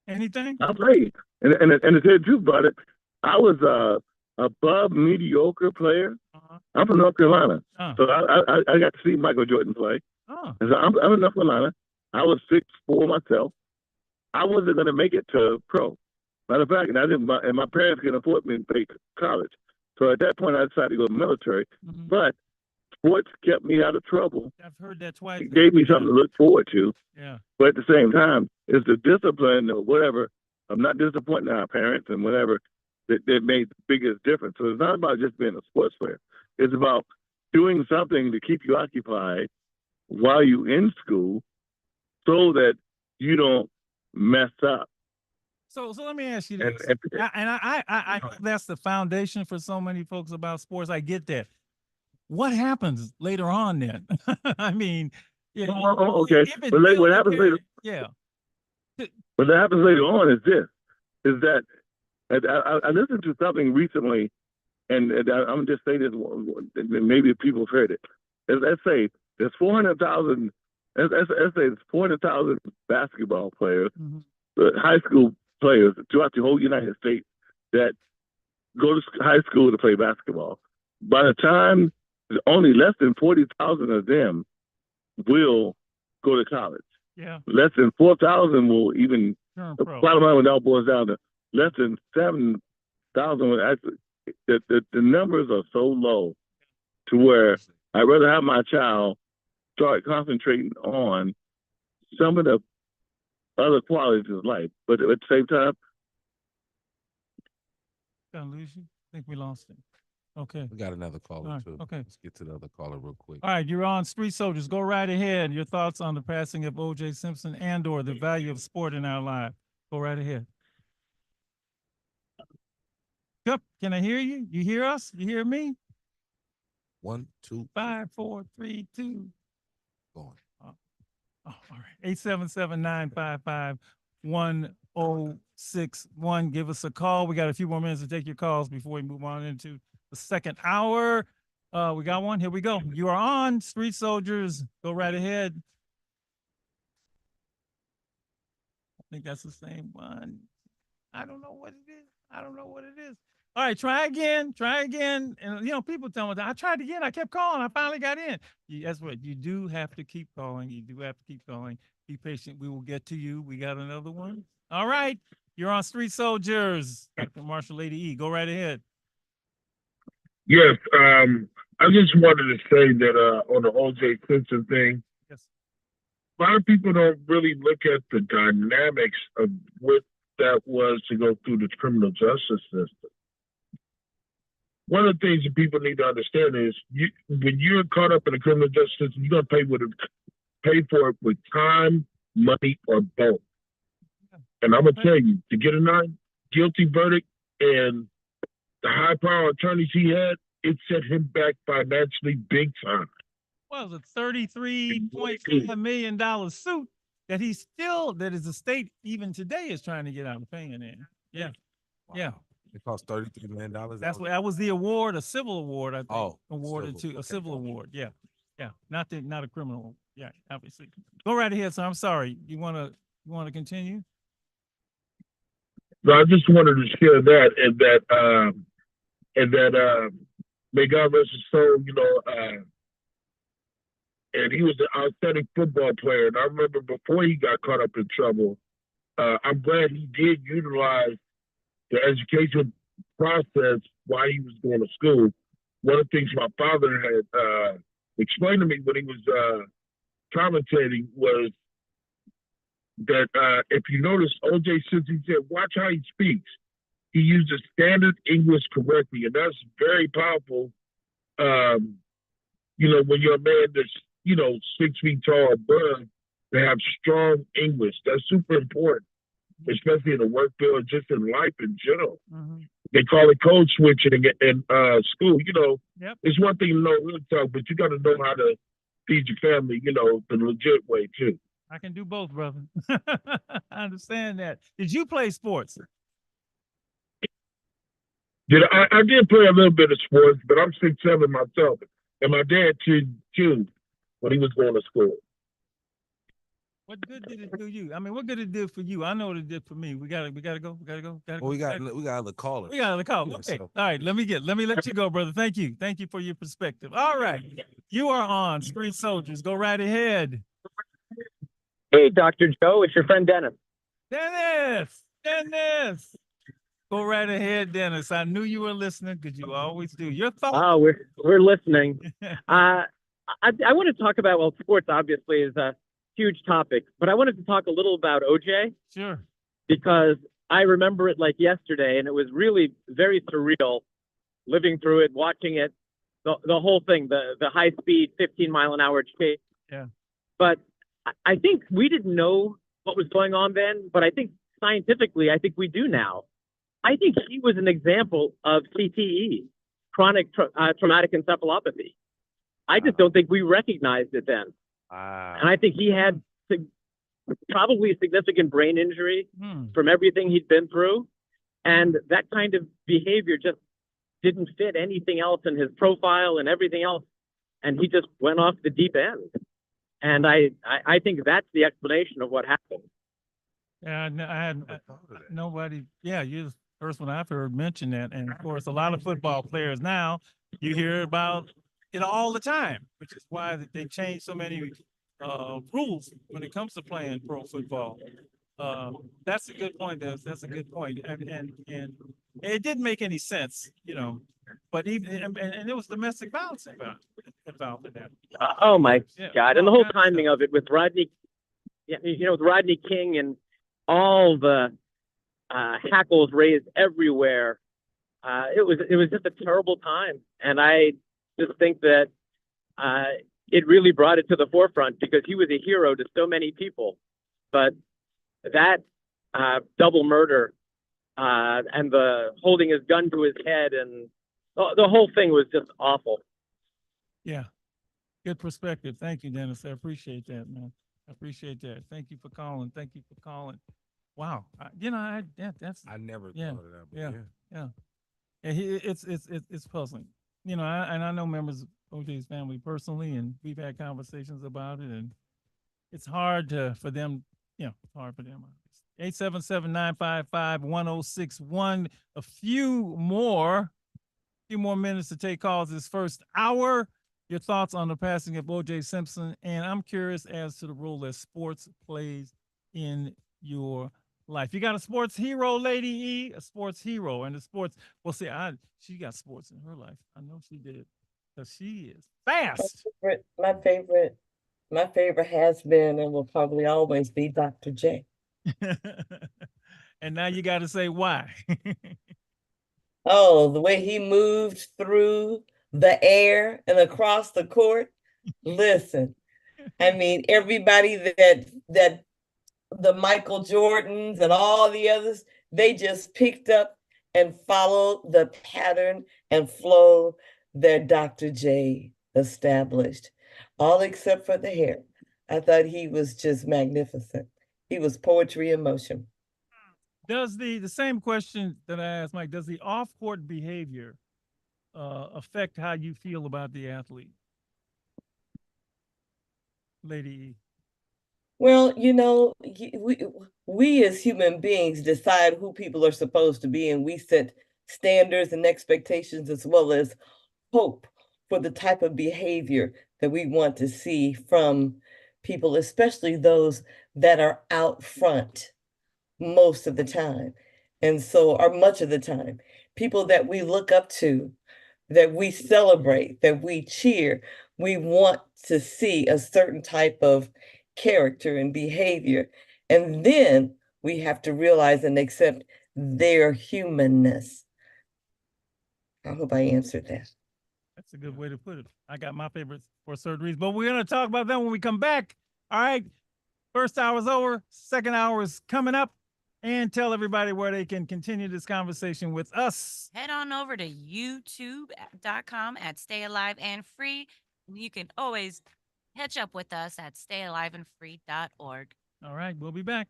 anything? I played, and to tell you the truth about it, I was above mediocre player. Uh-huh. I'm from North Carolina, Oh. so I got to see Michael Jordan play. Oh. And so I'm in North Carolina. I was 6'4" myself. I wasn't going to make it to pro. Matter of fact, and my parents couldn't afford me to pay college. So at that point, I decided to go military. Mhm. But sports kept me out of trouble. I've heard that twice. It gave me something to look forward to. Yeah. But at the same time, it's the discipline or whatever. I'm not disappointing our parents and whatever that made the biggest difference. So it's not about just being a sports player. It's about doing something to keep you occupied while you're in school so that you don't mess up. So let me ask you And, this. and I know that's the foundation for so many folks about sports. I get that. What happens later on then? I mean, yeah. okay. if it But builds what a happens character- later? Yeah. What happens later on is that I listened to something recently, and I'm just saying this, maybe people have heard it. Let's say there's 400,000. Let's say there's 400,000 basketball players, Mhm. high school players throughout the whole United States that go to high school to play basketball. By the time only less than 40,000 of them will go to college. Yeah. Less than 4,000 will even. Turn The pro. bottom line, when it all boils down to less than 7,000, would actually, the numbers are so low to where I'd rather have my child start concentrating on some of the other qualities in life. But at the same time, Gonna lose you? I think we lost him. Okay. We got another caller All right, too. okay. Let's get to the other caller real quick. All right, you're on Street Soldiers. Go right ahead. Your thoughts on the passing of O.J. Simpson and/or the value of sport in our lives. Go right ahead. Yep. Can I hear you? You hear us? You hear me? 1, 2, 5, 4, 3, 2. going. Oh, all right. 877-955-1061. Give us a call. We got a few more minutes to take your calls before we move on into the second hour. We got one. Here we go. You are on Street Soldiers. Go right ahead. I think that's the same one. I don't know what it is. I don't know what it is. All right, try again. Try again. And you know, people tell me that I tried again. I kept calling. I finally got in. That's what you do have to keep calling. You do have to keep calling. Be patient. We will get to you. We got another one. All right. You're on Street Soldiers. Dr. Marshall Lady E. Go right ahead. Yes, I just wanted to say that on the O.J. Simpson thing, Yes. a lot of people don't really look at the dynamics of what that was to go through the criminal justice system. One of the things that people need to understand is when you're caught up in the criminal justice system, you're gonna pay for it with time, money, or both. And I'm gonna tell you, to get a non-guilty verdict and the high-power attorneys he had, it set him back financially big time. Well, the $33.5 million suit that that his estate even today is trying to get out of paying in. Yeah. Yeah. It cost $33 million. That was the award, a civil award, I think. Oh, Awarded civil. to a Okay. civil award. Yeah. Yeah. Not a criminal. Yeah, obviously. Go right ahead, sir. I'm sorry. You wanna continue? So I just wanted to share that and that may God rest his soul, and he was an outstanding football player. And I remember before he got caught up in trouble, I'm glad he did utilize the education process while he was going to school. One of the things my father had explained to me when he was commentating was that if you notice, O.J. Simpson said, watch how he speaks. He uses standard English correctly, and that's very powerful. When you're a man that's 6 feet tall above, to have strong English. That's super important, especially in the work field, just in life in general. Mm-hmm. They call it code switching in school. Yep. It's one thing to know real talk, but you got to know how to feed your family, the legit way too. I can do both, brother. I understand that. Did you play sports? I did play a little bit of sports, but I'm 6'7" myself, and my dad too when he was going to school. What good did it do you? I mean, what good it did for you? I know what it did for me. We gotta go. Well, we got other callers. We got a call. Yeah, Okay. so- All right. Let me let you go, brother. Thank you. Thank you for your perspective. All right. You are on Street Soldiers. Go right ahead. Hey, Dr. Joe, it's your friend Dennis. Dennis. Go right ahead, Dennis. I knew you were listening because you always do. Your thoughts. Oh, we're listening. I want to talk about, sports obviously is a huge topic, but I wanted to talk a little about OJ. Sure. Because I remember it like yesterday, and it was really very surreal living through it, watching it, the whole thing, the high speed 15-mile-an-hour chase. Yeah. But I think we didn't know what was going on then, but I think scientifically, I think we do now. I think he was an example of CTE, chronic traumatic encephalopathy. I just don't think we recognized it then. And I think he had probably significant brain injury from everything he'd been through. And that kind of behavior just didn't fit anything else in his profile and everything else. And he just went off the deep end. And I think that's the explanation of what happened. Yeah, I had nobody. Yeah, you're the first one I've heard mention that. And of course, a lot of football players now, you hear about it all the time, which is why they changed so many rules when it comes to playing pro football. That's a good point. That's a good point. And it didn't make any sense, but even and it was domestic violence involved in that. Oh my Yeah. God! And the whole timing of it with Rodney, with Rodney King all the hackles raised everywhere. It was just a terrible time, and I just think that it really brought it to the forefront because he was a hero to so many people. But that double murder and the holding his gun to his head and the whole thing was just awful. Yeah. Good perspective. Thank you, Dennis. I appreciate that, man. I appreciate that. Thank you for calling. Thank you for calling. Wow. That's I never Yeah, thought of that. But yeah. yeah. and it's puzzling. I know members of OJ's family personally, and we've had conversations about it, and it's hard for them. It's hard for them. 877-955-1061. A few more minutes to take calls this first hour. Your thoughts on the passing of OJ Simpson, and I'm curious as to the role that sports plays in your life. You got a sports hero, Lady E, a sports hero, and the sports. Well, see, she got sports in her life. I know she did, because she is fast. My favorite has been and will probably always be Dr. J. And now you got to say why. Oh, the way he moved through the air and across the court. Listen, I mean, everybody that the Michael Jordans and all the others, they just picked up and followed the pattern and flow that Dr. J established, all except for the hair. I thought he was just magnificent. He was poetry in motion. Does the same question that I asked Mike, does the off-court behavior affect how you feel about the athlete? Lady E. Well, we as human beings decide who people are supposed to be, and we set standards and expectations as well as hope for the type of behavior that we want to see from people, especially those that are out front most of the time. And so, or much of the time, people that we look up to, that we celebrate, that we cheer, we want to see a certain type of character and behavior. And then we have to realize and accept their humanness. I hope I answered that. That's a good way to put it. I got my favorites for certain reasons, but we're going to talk about them when we come back. All right. First hour is over. Second hour is coming up. And tell everybody where they can continue this conversation with us. Head on over to youtube.com at Stay Alive and Free. You can always catch up with us at stayaliveandfree.org. All right. We'll be back.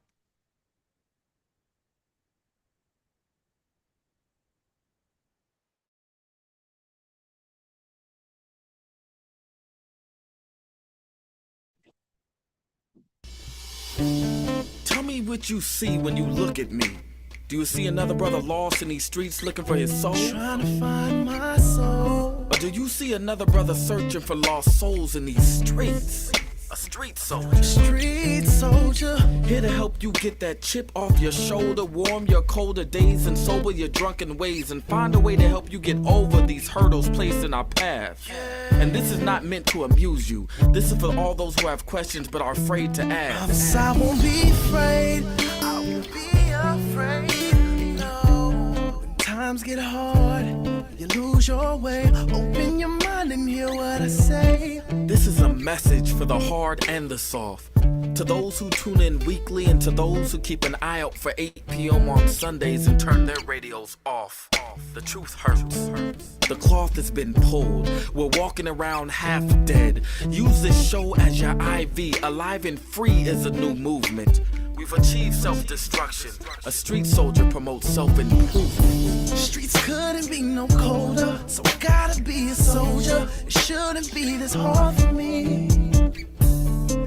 Tell me what you see when you look at me. Do you see another brother lost in these streets looking for his soul? Trying to find my soul. Or do you see another brother searching for lost souls in these streets? A street soldier. Street soldier. Here to help you get that chip off your shoulder, warm your colder days and sober your drunken ways, and find a way to help you get over these hurdles placed in our path. And this is not meant to amuse you. This is for all those who have questions but are afraid to ask. I won't be afraid. I won't be afraid. No. When times get hard, you lose your way. Open your mind and hear what I say. This is a message for the hard and the soft. To those who tune in weekly and to those who keep an eye out for 8 p.m. on Sundays and turn their radios off. The truth hurts. The cloth has been pulled. We're walking around half dead. Use this show as your IV. Alive and Free is a new movement. We've achieved self-destruction. A street soldier promotes self-improvement. Streets couldn't be no colder, so I gotta be a soldier. It shouldn't be this hard for me.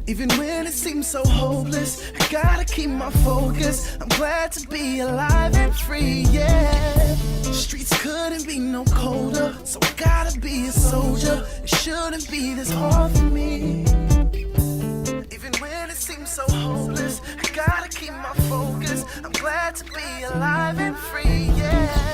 Even when it seems so hopeless, I gotta keep my focus. I'm glad to be alive and free, yeah. Streets couldn't be no colder, so I gotta be a soldier. It shouldn't be this hard for me. Even when it seems so hopeless, I gotta keep my focus. I'm glad to be alive and free, yeah.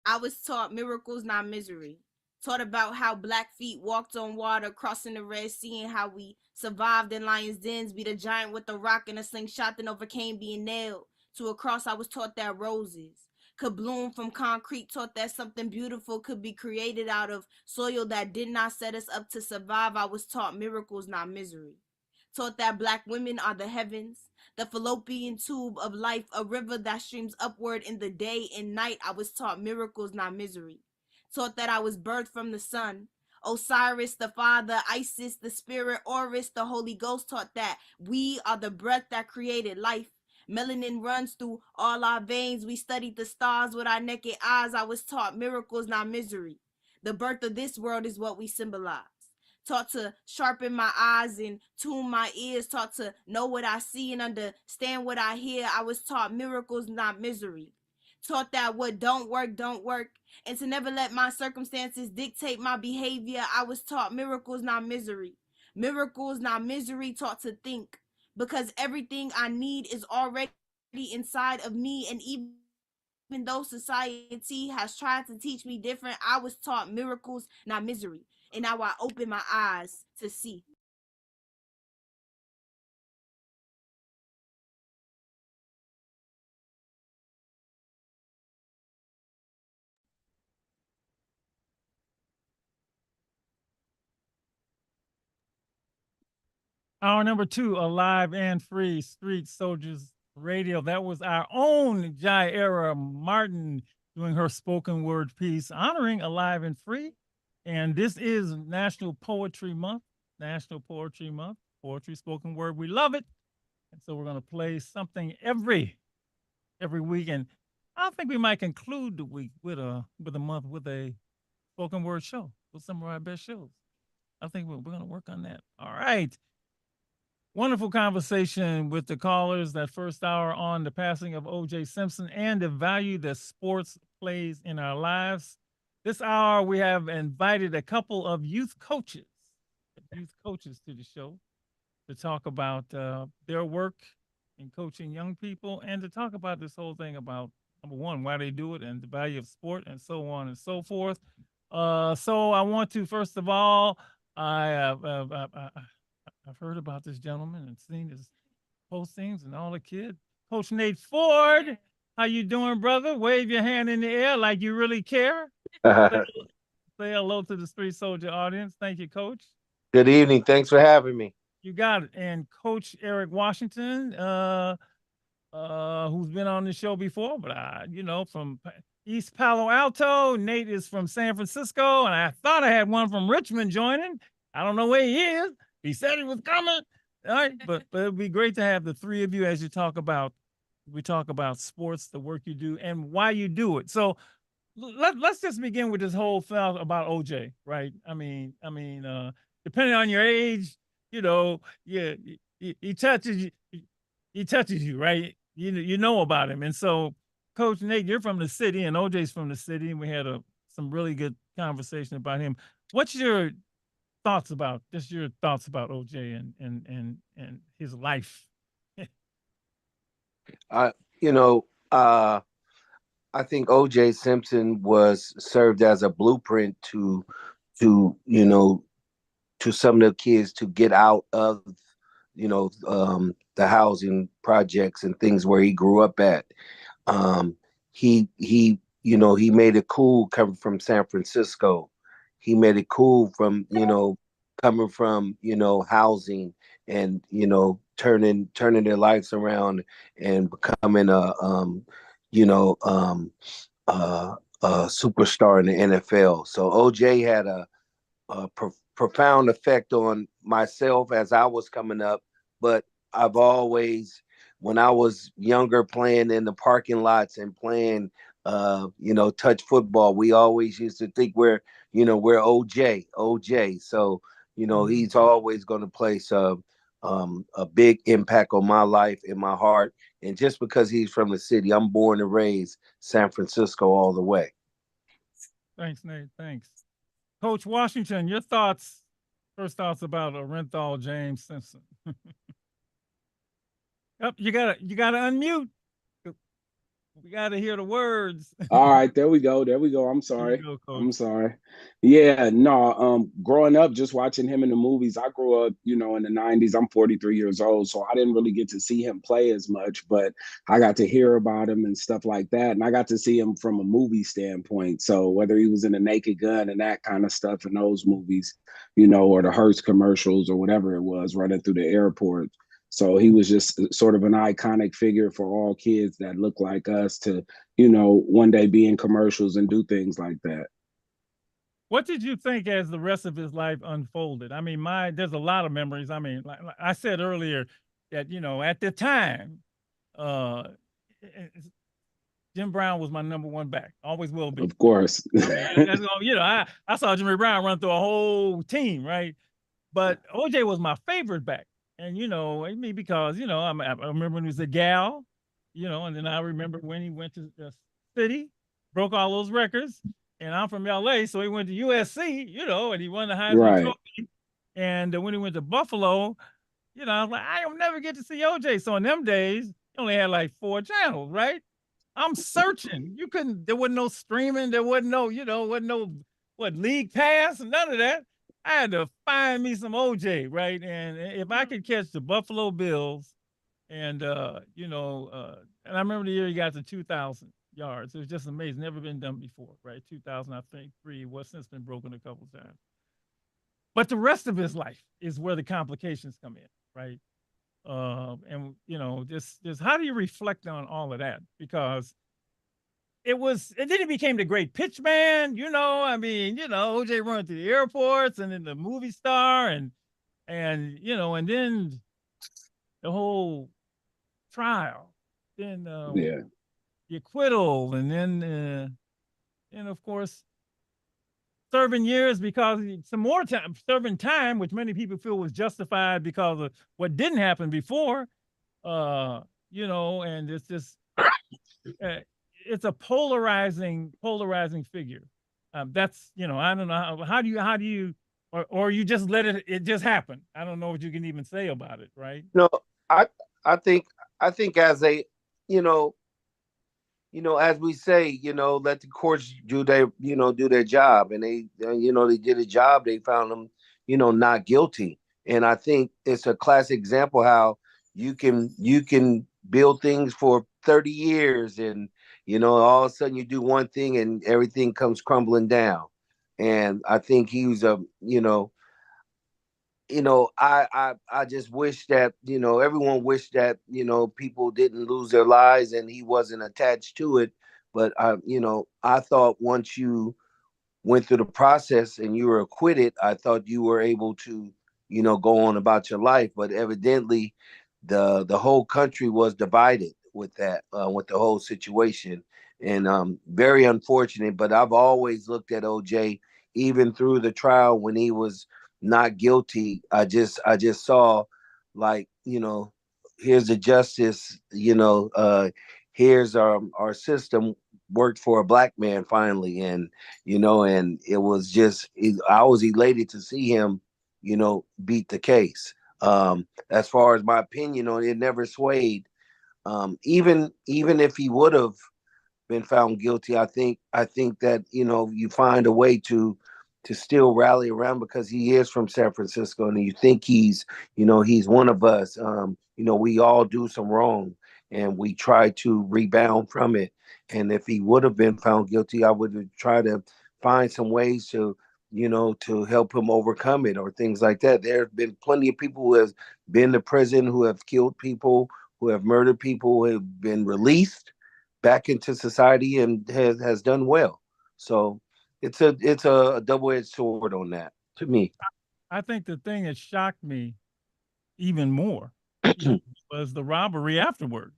I was taught miracles, not misery. Taught about how Black feet walked on water, crossing the Red Sea, and how we survived in lions' dens, beat a giant with a rock and a slingshot, then overcame being nailed to a cross. I was taught that roses could bloom from concrete, taught that something beautiful could be created out of soil that did not set us up to survive. I was taught miracles, not misery. Taught that Black women are the heavens, the fallopian tube of life, a river that streams upward in the day and night. I was taught miracles, not misery. Taught that I was birthed from the sun, Osiris, the Father, Isis, the Spirit, Horus, the Holy Ghost. Taught that we are the breath that created life. Melanin runs through all our veins. We studied the stars with our naked eyes. I was taught miracles, not misery. The birth of this world is what we symbolize. Taught to sharpen my eyes and tune my ears. Taught to know what I see and understand what I hear. I was taught miracles, not misery. Taught that what don't work, and to never let my circumstances dictate my behavior. I was taught miracles, not misery. Miracles, not misery. Taught to think, because everything I need is already inside of me. And even though society has tried to teach me different, I was taught miracles, not misery. And now I open my eyes to see. Hour number 2, Alive and Free, Street Soldiers Radio. That was our own Jaira Martin doing her spoken word piece honoring Alive and Free. And this is National Poetry Month, poetry, spoken word. We love it. And so we're going to play something every week. And I think we might conclude the week with a month with a spoken word show with some of our best shows. I think we're going to work on that. All right. Wonderful conversation with the callers that first hour on the passing of O.J. Simpson and the value that sports plays in our lives. This hour, we have invited a couple of youth coaches to the show to talk about their work in coaching young people and to talk about this whole thing about, number one, why they do it and the value of sport and so on and so forth. So I want to, first of all, I've heard about this gentleman and seen his postings and all the kids. Coach Nate Ford, how you doing, brother? Wave your hand in the air like you really care. Say hello to the Street Soldier audience. Thank you, Coach. Good evening. Thanks for having me. You got it. And Coach Eric Washington, who's been on the show before, but from East Palo Alto. Nate is from San Francisco, and I thought I had one from Richmond joining. I don't know where he is. He said he was coming. All right, but it'd be great to have the three of you as we talk about sports, the work you do, and why you do it. So let's just begin with this whole thing about OJ, right? I mean, depending on your age, he touches you, right? You know about him. And so, Coach Nate, you're from the city, and OJ's from the city, and we had some really good conversation about him. What's your thoughts about OJ and his life? I think OJ Simpson was served as a blueprint to some of the kids to get out of the housing projects and things where he grew up at. He made it cool coming from San Francisco. He made it cool from coming from housing and turning their lives around and becoming a superstar in the NFL. So OJ had a profound effect on myself as I was coming up, but I've always, when I was younger, playing in the parking lots and playing touch football, we always used to think we're OJ. So he's always going to place a big impact on my life and my heart. And just because he's from the city, I'm born and raised San Francisco all the way. Thanks, Nate. Thanks. Coach Washington, your first thoughts about Orenthal James Simpson. Yep, you gotta unmute. We got to hear the words. All right, there we go. There we go. I'm There you sorry. go, I'm Coach. sorry. Yeah, no, growing up, just watching him in the movies, I grew up, in the 90s. I'm 43 years old, so I didn't really get to see him play as much, but I got to hear about him and stuff like that. And I got to see him from a movie standpoint. So whether he was in the Naked Gun and that kind of stuff in those movies, or the Hearst commercials or whatever it was running through the airport. So he was just sort of an iconic figure for all kids that look like us to, one day be in commercials and do things like that. What did you think as the rest of his life unfolded? I mean, there's a lot of memories. I mean, like I said earlier that, at the time, uh, Jim Brown was my number one back. Always will be. Of course. I mean, I saw Jimmy Brown run through a whole team, right? But OJ was my favorite back. And, because, I remember when he was a Gal, and then I remember when he went to the city, broke all those records. And I'm from LA, so he went to USC, and he won the Heisman Trophy. And when he went to Buffalo, I was like, I'll never get to see OJ. So in them days, you only had like 4 channels, right? I'm searching. There wasn't no streaming. There wasn't no, league pass, none of that. I had to find me some OJ, right? And if I could catch the Buffalo Bills and, and I remember the year he got to 2,000 yards. It was just amazing. Never been done before, right? 2000, I think, 3. Well, since been broken a couple times. But the rest of his life is where the complications come in, right? And just how do you reflect on all of that? Because and then he became the great pitch man, OJ running through the airports and then the movie star and then the whole trial. Then the acquittal, and then of course serving years because some more time, serving time, which many people feel was justified because of what didn't happen before, and it's just it's a polarizing figure. That's I don't know how do you or you just let it just happen. I don't know what you can even say about it, right? No, I think as a as we say, let the courts do their job, and they did a job. They found them, not guilty. And I think it's a classic example how you can build things for 30 years, and all of a sudden you do one thing and everything comes crumbling down. And I think he was I just wish that, everyone wished that, people didn't lose their lives and he wasn't attached to it. But, I thought once you went through the process and you were acquitted, I thought you were able to, go on about your life. But evidently the whole country was divided with that, with the whole situation. And very unfortunate. But I've always looked at OJ, even through the trial when he was not guilty. I just saw, like, here's the justice, here's our system worked for a black man finally. And and it was just, I was elated to see him beat the case. As far as my opinion on it, never swayed. Even if he would have been found guilty, I think that you find a way to still rally around, because he is from San Francisco, and you think he's one of us. We all do some wrong, and we try to rebound from it. And if he would have been found guilty, I would try to find some ways to help him overcome it, or things like that. There have been plenty of people who have been to prison, who have killed people, who have murdered people, who have been released back into society and has done well. So it's a double-edged sword on that, to me. I think the thing that shocked me even more was the robbery afterward.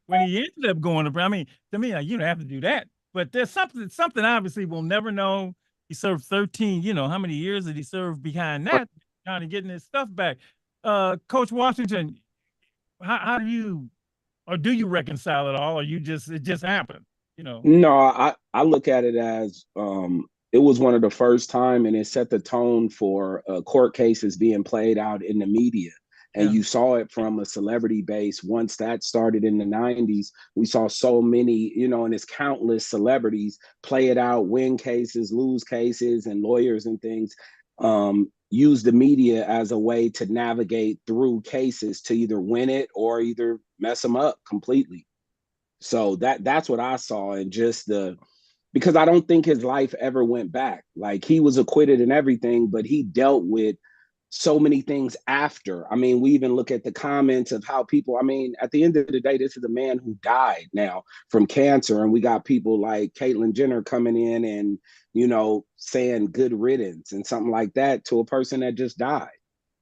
When he ended up going to, I mean, to me, you don't have to do that. But there's something obviously we'll never know. He served 13, how many years did he serve behind that, kind of getting his stuff back. Coach Washington, how do you reconcile it all, or it just happened? No, I look at it as it was one of the first time, and it set the tone for court cases being played out in the media. And Yeah. you saw it from a celebrity base. Once that started in the 90s, we saw so many, you know, and it's countless celebrities play it out, win cases, lose cases, and lawyers and things use the media as a way to navigate through cases to either win it or either mess them up completely. So that's what I saw, and just because I don't think his life ever went back. Like, he was acquitted and everything, but he dealt with so many things after. I mean, we even look at the comments of how people, I mean, at the end of the day, this is a man who died now from cancer. And we got people like Caitlyn Jenner coming in and, you know, saying good riddance and something like that to a person that just died.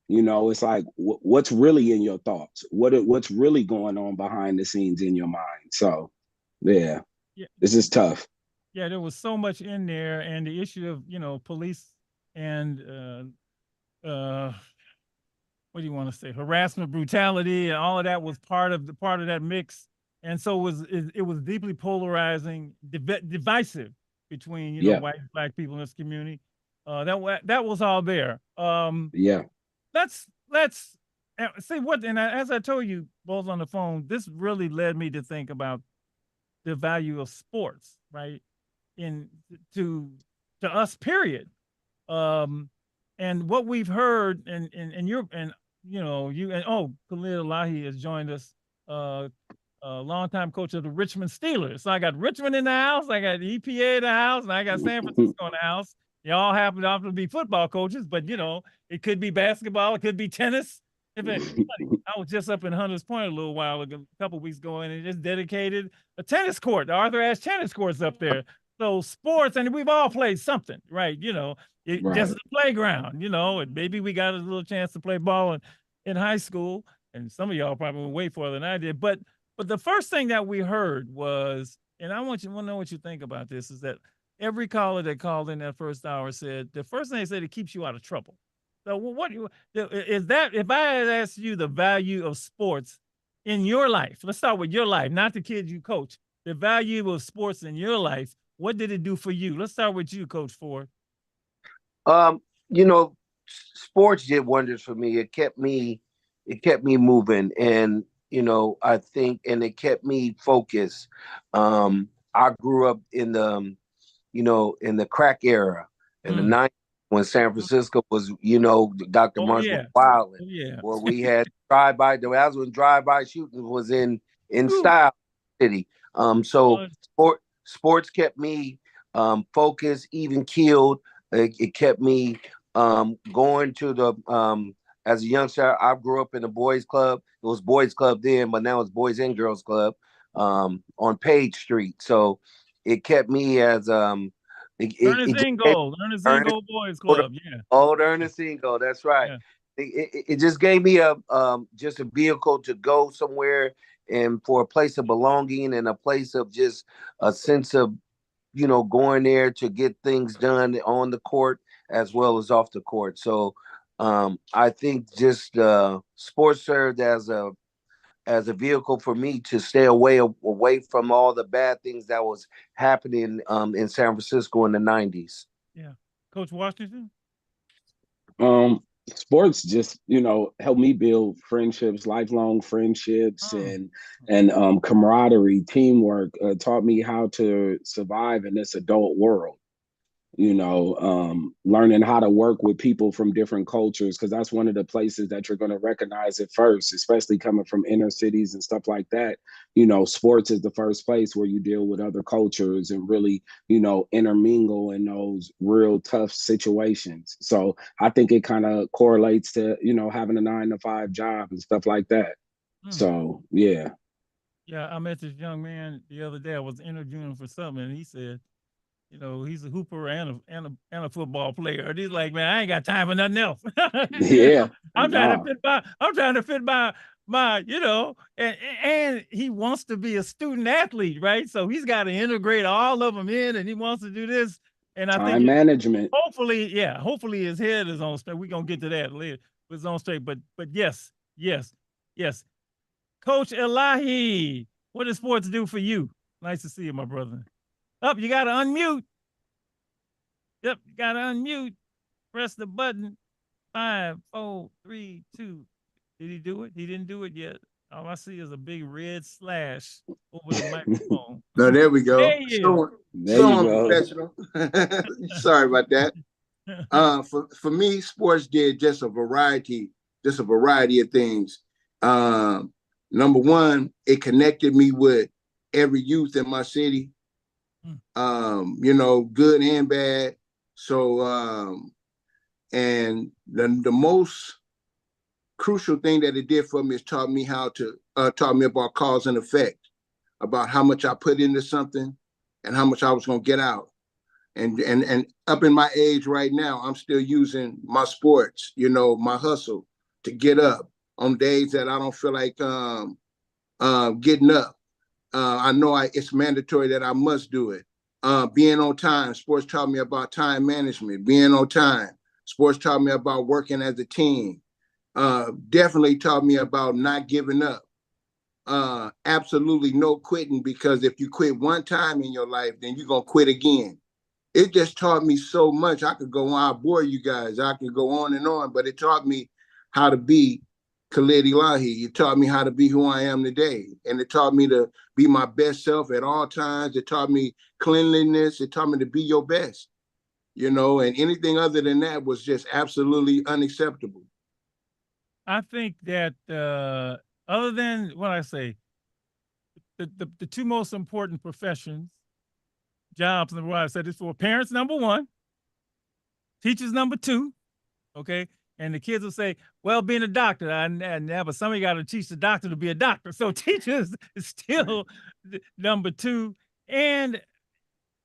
You know, it's like, what's really in your thoughts? What's really going on behind the scenes in your mind? So, yeah, this is tough. Yeah, there was so much in there, and the issue of, you know, police and what do you want to say, harassment, brutality, and all of that was part of that mix. And so it was deeply polarizing, divisive between, you know, Yeah. white and black people in this community. That was all there. Yeah. Let's see what, and as I told you both on the phone, this really led me to think about the value of sports, right? To us, period. And what we've heard, and you know, Khalil Lahi has joined us, a longtime coach of the Richmond Steelers. So I got Richmond in the house, I got EPA in the house, and I got San Francisco in the house. They all happen to be football coaches, but you know, it could be basketball, it could be tennis. I was just up in Hunters Point a little while ago, a couple weeks ago, and it just dedicated a tennis court. The Arthur Ashe tennis court's up there. So sports, and we've all played something, right? You know, just a playground, you know, and maybe we got a little chance to play ball in high school, and some of y'all probably went way further than I did. But the first thing that we heard was, and I want you to know what you think about this, is that every caller that called in that first hour said the first thing they said, it keeps you out of trouble. So what is that? If I had asked you the value of sports in your life, let's start with your life, not the kids you coach. The value of sports in your life, what did it do for you? Let's start with you, Coach Ford. You know, sports did wonders for me. It kept me moving, and you know, I think, and it kept me focused. I grew up in the, you know, in the crack era in the 90s when San Francisco was, you know, Dr. Martin was wilding. Where we had drive-by. That was when drive-by shooting was in style city. So sports kept me focused, even keeled. It kept me going to the as a youngster. I grew up in a boys club. It was boys club then, but now it's boys and girls club on Page Street. So it kept me as Ernest Ingold Boys Club. Yeah. Old Ernest Ingold. That's right. Yeah. It just gave me just a vehicle to go somewhere, and for a place of belonging, and a place of just a sense of, you know, going there to get things done on the court as well as off the court. So I think just sports served as a vehicle for me to stay away from all the bad things that was happening in San Francisco in the 90s. Yeah. Coach Washington? Sports just, you know, helped me build friendships, lifelong friendships, and camaraderie, teamwork, taught me how to survive in this adult world. You know, learning how to work with people from different cultures, because that's one of the places that you're going to recognize it first, especially coming from inner cities and stuff like that. You know, sports is the first place where you deal with other cultures and really, you know, intermingle in those real tough situations. So I think it kind of correlates to, you know, having a 9-to-5 job and stuff like that. So, yeah. Yeah, I met this young man the other day. I was interviewing for something, and he said, you know, he's a hooper and a football player. And he's like, man, I ain't got time for nothing else. Yeah. I'm trying to fit my, you know, and he wants to be a student athlete, right? So he's got to integrate all of them in, and he wants to do this. And I think time management. Hopefully his head is on straight. We're gonna get to that later. It's on straight. But yes. Coach Elahi, what does sports do for you? Nice to see you, my brother. You got to unmute. Yep, you got to unmute. Press the button. 5, 4, 3, 2. Did he do it? He didn't do it yet. All I see is a big red slash over the microphone. No, there we go. There he is. There you go. Professional. Sorry about that. For me, sports did just a variety of things. Number one, it connected me with every youth in my city. You know, good and bad. So, and the most crucial thing that it did for me is taught me about cause and effect, about how much I put into something and how much I was going to get out. And up in my age right now, I'm still using my sports, you know, my hustle to get up on days that I don't feel like getting up. I know it's mandatory that I must do it. Being on time, sports taught me about time management, being on time. Sports taught me about working as a team. Definitely taught me about not giving up. Absolutely no quitting, because if you quit one time in your life, then you're going to quit again. It just taught me so much. I could go on, I'll bore you guys. I could go on, but it taught me how to be Khalid Elahi. It taught me how to be who I am today. And it taught me to be my best self at all times. It taught me cleanliness. It taught me to be your best, you know, and anything other than that was just absolutely unacceptable. I think that other than what I say, the two most important professions, jobs, and what I said is for parents, number one, teachers, number two, okay? And the kids will say, well, being a doctor, but somebody got to teach the doctor to be a doctor. So teachers is still number two. And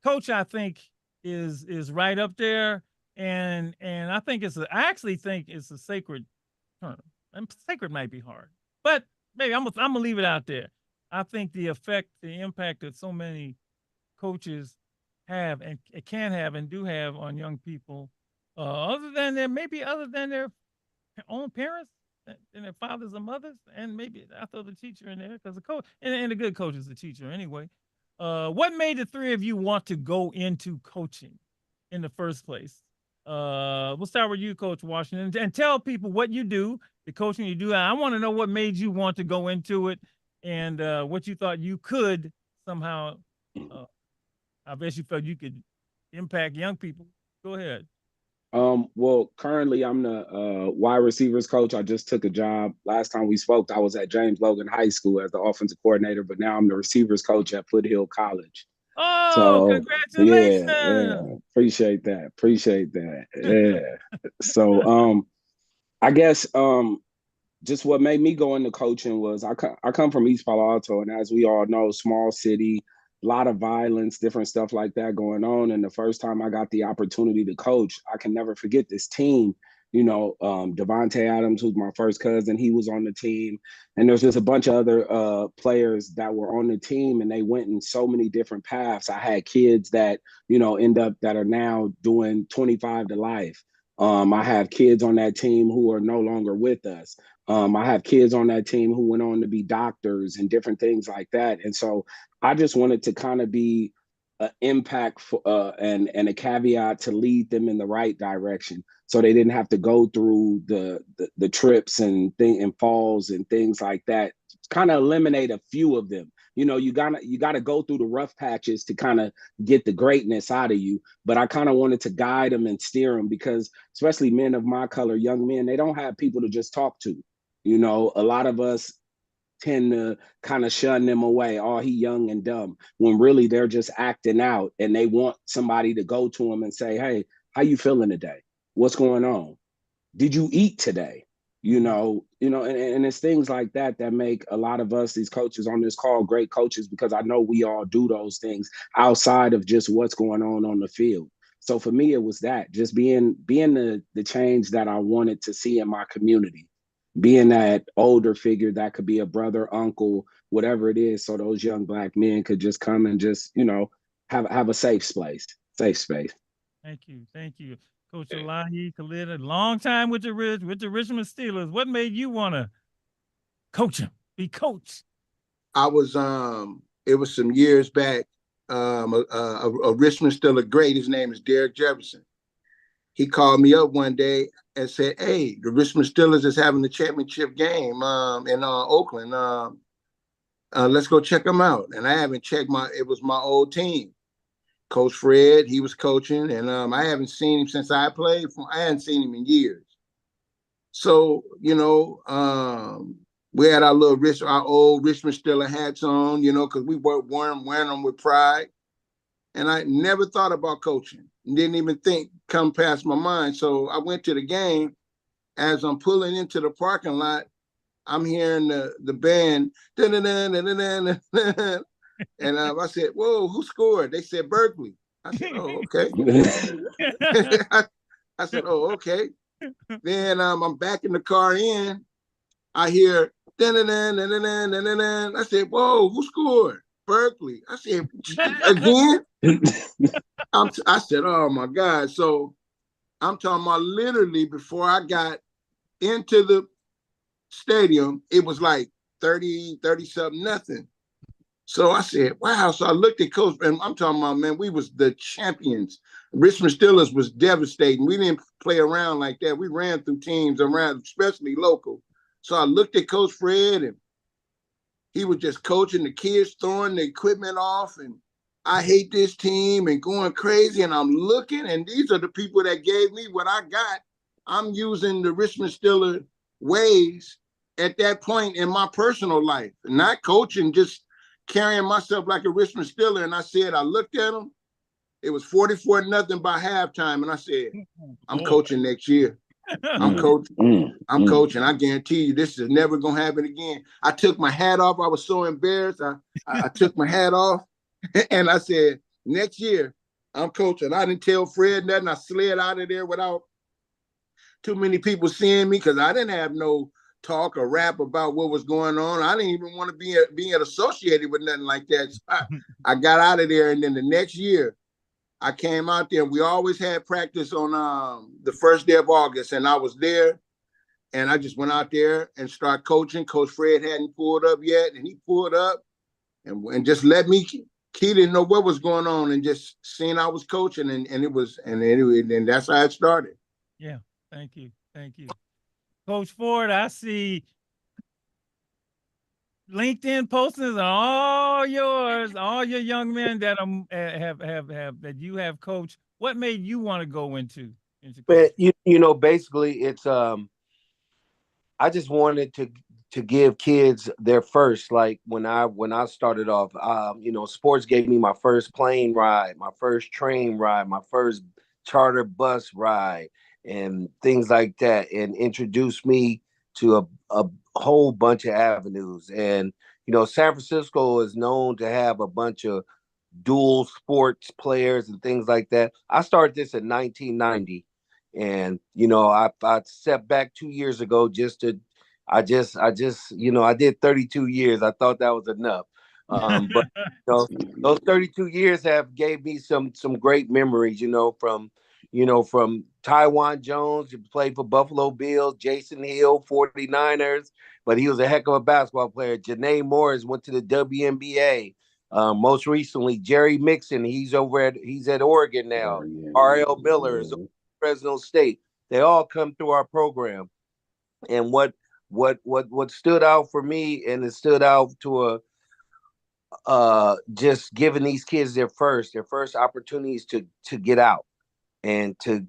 coach, I think, is right up there. And I think I actually think it's a sacred term. And sacred might be hard, but maybe I'm gonna leave it out there. I think the impact that so many coaches have and can have and do have on young people, other than their own parents and their fathers and mothers, and maybe I throw the teacher in there because the coach and the good coach is the teacher anyway. What made the three of you want to go into coaching in the first place? We'll start with you, Coach Washington, and tell people what you do, the coaching you do. I want to know what made you want to go into it, and what you thought you could somehow. I bet you felt you could impact young people. Go ahead. Well, currently I'm the wide receivers coach. I just took a job. Last time we spoke, I was at James Logan High School as the offensive coordinator, but now I'm the receivers coach at Foothill College. Oh, so, congratulations. Yeah, appreciate that. Yeah. So I guess just what made me go into coaching was I come from East Palo Alto, and as we all know, small city, a lot of violence, different stuff like that going on. And the first time I got the opportunity to coach, I can never forget this team. You know, Devontae Adams, who's my first cousin, he was on the team. And there's just a bunch of other players that were on the team, and they went in so many different paths. I had kids that, you know, that are now doing 25 to life. I have kids on that team who are no longer with us. I have kids on that team who went on to be doctors and different things like that. And so I just wanted to kind of be an impact and a caveat to lead them in the right direction, so they didn't have to go through the trips and falls and things like that. Kind of eliminate a few of them. You know, you gotta go through the rough patches to kind of get the greatness out of you. But I kind of wanted to guide them and steer them, because especially men of my color, young men, they don't have people to just talk to. You know, a lot of us tend to kind of shun them away. Oh, he young and dumb, when really they're just acting out, and they want somebody to go to them and say, hey, how you feeling today? What's going on? Did you eat today? You know, and it's things like that that make a lot of us, these coaches on this call, great coaches, because I know we all do those things outside of just what's going on the field. So for me, it was that, just being the change that I wanted to see in my community. Being that older figure that could be a brother, uncle, whatever it is, so those young Black men could just come and just, you know, have a safe space. Thank you. Coach Elahi Khalid, a long time with the Richmond Steelers. What made you want to coach him, be coach? I was, it was some years back, a Richmond Steeler great, his name is Derek Jefferson. he called me up one day and said, "Hey, the Richmond Steelers is having the championship game in Oakland. Let's go check them out." And I haven't checked it was my old team. Coach Fred, he was coaching, and I haven't seen him since I played. I hadn't seen him in years. So, we had our old Richmond Steeler hats on, because we were wearing them with pride. And I never thought about coaching. Didn't even come past my mind. So I went to the game. As I'm pulling into the parking lot, I'm hearing the band, and I said, "Whoa, who scored?" They said Berkeley. I said, "Oh, okay." I said, "Oh, okay." Then I'm back in the car in. I hear, I said, "Whoa, who scored?" Berkeley. I said, "Again?" I said, "Oh my God." So I'm talking about literally before I got into the stadium, it was like 30 something, nothing. So I said, wow. So I looked at Coach, and I'm talking about, man, we was the champions. Richmond Steelers was devastating. We didn't play around like that. We ran through teams around, especially local. So I looked at Coach Fred, and he was just coaching the kids, throwing the equipment off, and I hate this team and going crazy. And I'm looking, and these are the people that gave me what I got. I'm using the Richmond Steelers ways at that point in my personal life, not coaching, just carrying myself like a Richmond Steeler. And I said, I looked at them. It was 44-0 by halftime. And I said, I'm coaching next year. I'm coaching. I'm coaching. I guarantee you this is never going to happen again. I took my hat off. I was so embarrassed. I took my hat off and I said, next year I'm coaching. I didn't tell Fred nothing. I slid out of there without too many people seeing me because I didn't have no talk or rap about what was going on. I didn't even want to be associated with nothing like that. So I got out of there, and then the next year I came out there. We always had practice on the first day of August, and I was there, and I just went out there and started coaching. Coach Fred hadn't pulled up yet, and he pulled up and just let me. He didn't know what was going on, and just seeing I was coaching, and that's how it started. Yeah, thank you. Coach Ford, I see LinkedIn postings are all yours, all your young men that have that you have coached. What made you want to go into But basically it's I just wanted to give kids their first, like when I started off, sports gave me my first plane ride, my first train ride, my first charter bus ride, and things like that, and introduced me to a whole bunch of avenues. And San Francisco is known to have a bunch of dual sports players and things like that. I started this in 1990, and I stepped back 2 years ago I did 32 years. I thought that was enough. But those 32 years have gave me some great memories, from Tywan Jones, who played for Buffalo Bills, Jason Hill, 49ers, but he was a heck of a basketball player. Janae Morris went to the WNBA. Most recently, Jerry Mixon, he's at Oregon now. R.L. Miller is over at Fresno State. They all come through our program. And what stood out for me, and it stood out to just giving these kids their first opportunities to get out and to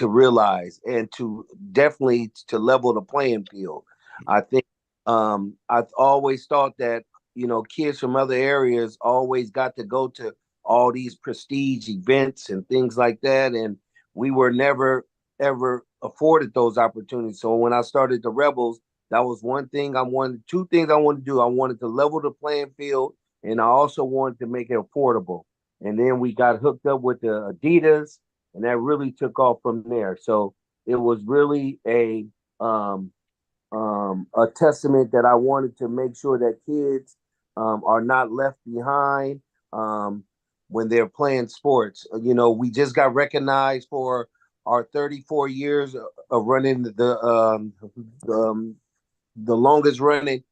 realize, and to definitely to level the playing field. I think I've always thought that kids from other areas always got to go to all these prestige events and things like that, and we were never ever afforded those opportunities. So when I started the Rebels, that was one thing two things I wanted to do. I wanted to level the playing field, and I also wanted to make it affordable. And then we got hooked up with the Adidas, and that really took off from there. So it was really a testament that I wanted to make sure that kids are not left behind when they're playing sports. We just got recognized for our 34 years of running the longest running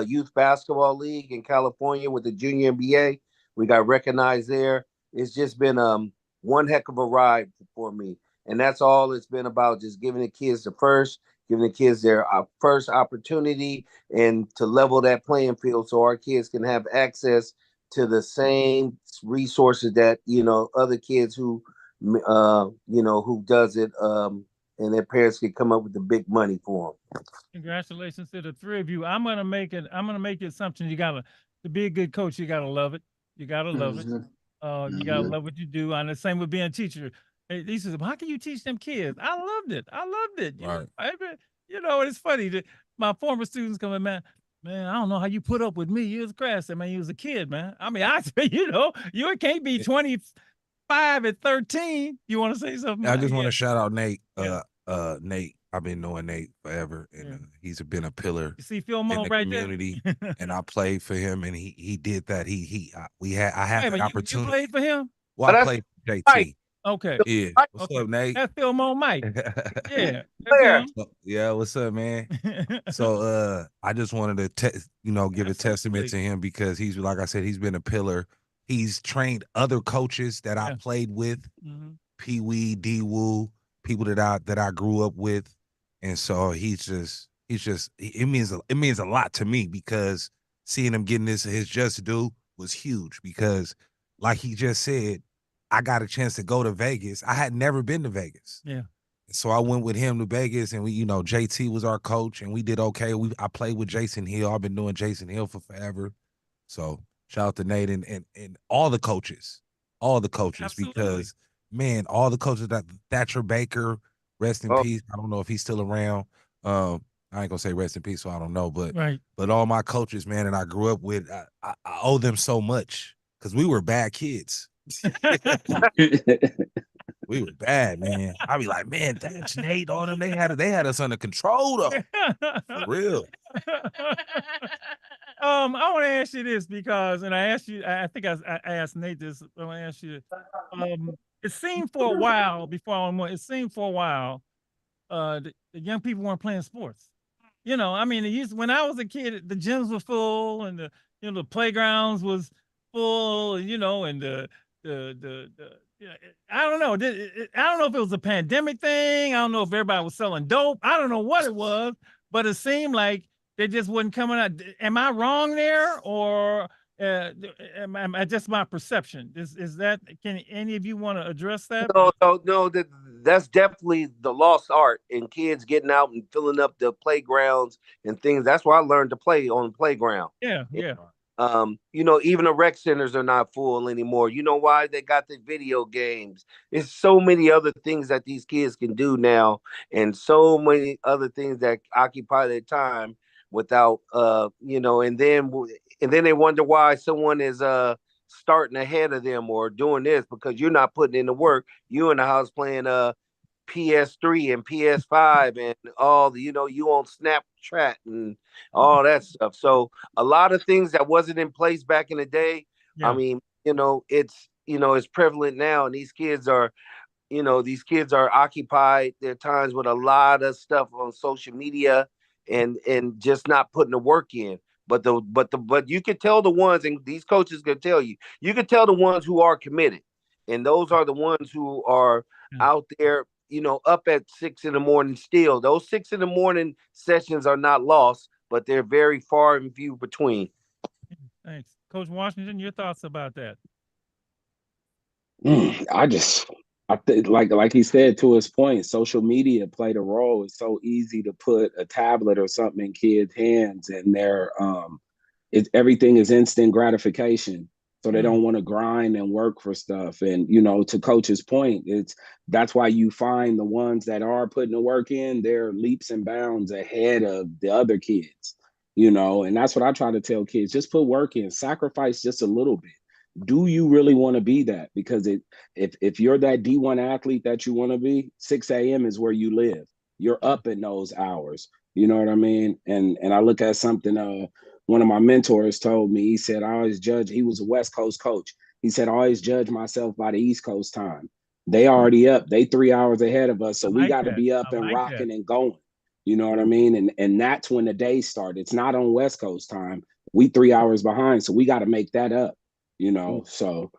youth basketball league in California with the Junior NBA. We got recognized there. It's just been one heck of a ride for me. And that's all it's been about, just giving the kids giving the kids their first opportunity and to level that playing field so our kids can have access to the same resources that, other kids who, who does it, and their parents can come up with the big money for them. Congratulations to the three of you. I'm gonna make the assumption to be a good coach, you gotta love it. You gotta love it. You gotta love what you do. And the same with being a teacher. Hey, he says, how can you teach them kids? I loved it. It's funny that my former students come in, man, I don't know how you put up with me. You was crass. Man, you was a kid, man. I mean, you can't be 25 at 13. You want to say something? I just want to shout out Nate. Nate, I've been knowing Nate forever, and he's been a pillar You see Phil in Mo the right community. there? And I played for him, and he did that. I had Hey, the but you opportunity. played for him? Well, I played for JT. Okay. Yeah. What's up, Nate? That's Phil Mo Mike. Yeah. Where? Yeah, what's up, man? So I just wanted to give a testament to him because he's, like I said, he's been a pillar. He's trained other coaches that I played with, Pee Wee, D Woo, people that I grew up with. And so it means a lot to me because seeing him getting his just due was huge because like he just said, I got a chance to go to Vegas. I had never been to Vegas. Yeah. So I went with him to Vegas, and we, JT was our coach, and we did okay. I played with Jason Hill. I've been doing Jason Hill for forever. So shout out to Nate and all the coaches, Absolutely. because man, all the coaches, that Thatcher Baker, rest in peace. I don't know if he's still around. I ain't gonna say rest in peace, so I don't know, but all my coaches, man, and I grew up with, I owe them so much because we were bad kids. We were bad, man. I be like, man, that's Nate, all them. They had us under control though. For real. I want to ask you this because, and I asked you, I think I asked Nate this. I want to ask you, it seemed for a while the young people weren't playing sports. When I was a kid, the gyms were full and the playgrounds was full, and the I don't know. I don't know if it was a pandemic thing. I don't know if everybody was selling dope. I don't know what it was, but it seemed like they just wasn't coming out. Am I wrong there, or am I just my perception? Is that? Can any of you want to address that? No. That's definitely the lost art in kids getting out and filling up the playgrounds and things. That's where I learned to play on the playground. Yeah. Even the rec centers are not full anymore. You know why? They got the video games. There's so many other things that these kids can do now, and so many other things that occupy their time without, and then they wonder why someone is starting ahead of them or doing this because you're not putting in the work. You in the house playing PS3 and PS5 and all the, you on Snapchat and all that stuff. So a lot of things that wasn't in place back in the day. Yeah. I mean, it's prevalent now, and these kids are occupied their times with a lot of stuff on social media and just not putting the work in. But you could tell the ones, and these coaches can tell you could tell the ones who are committed, and those are the ones who are out there, up at 6 a.m. still. Those 6 a.m. sessions are not lost, but they're very far and few between. Thanks, Coach Washington. Your thoughts about that? I think, like he said, to his point, social media played a role. It's so easy to put a tablet or something in kids' hands, and everything is instant gratification. So they don't want to grind and work for stuff. And, to Coach's point, that's why you find the ones that are putting the work in, they're leaps and bounds ahead of the other kids, and that's what I try to tell kids. Just put work in, sacrifice just a little bit. Do you really want to be that? Because if you're that D1 athlete that you want to be, 6 a.m. is where you live. You're up in those hours. You know what I mean? And I look at something one of my mentors told me. He said, he was a West Coast coach. He said, I always judge myself by the East Coast time. They already up. They 3 hours ahead of us. So we got to be up and rocking and going. You know what I mean? And that's when the day starts. It's not on West Coast time. We 3 hours behind. So we got to make that up. So,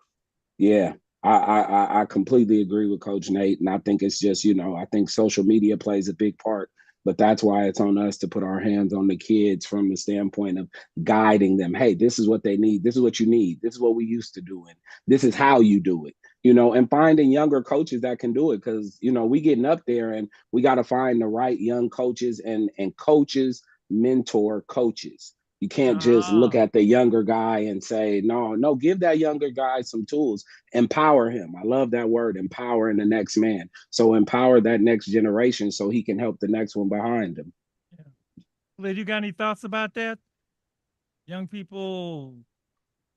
yeah. I completely agree with Coach Nate, and I think it's just, I think social media plays a big part, but that's why it's on us to put our hands on the kids from the standpoint of guiding them. Hey, this is what they need. This is what you need. This is what we used to do, and this is how you do it. And finding younger coaches that can do it, because we getting up there, and we got to find the right young coaches, and coaches mentor coaches. You can't just look at the younger guy and say, no, give that younger guy some tools, empower him. I love that word, empowering the next man. So empower that next generation so he can help the next one behind him. Yeah. Lid, you got any thoughts about that? Young people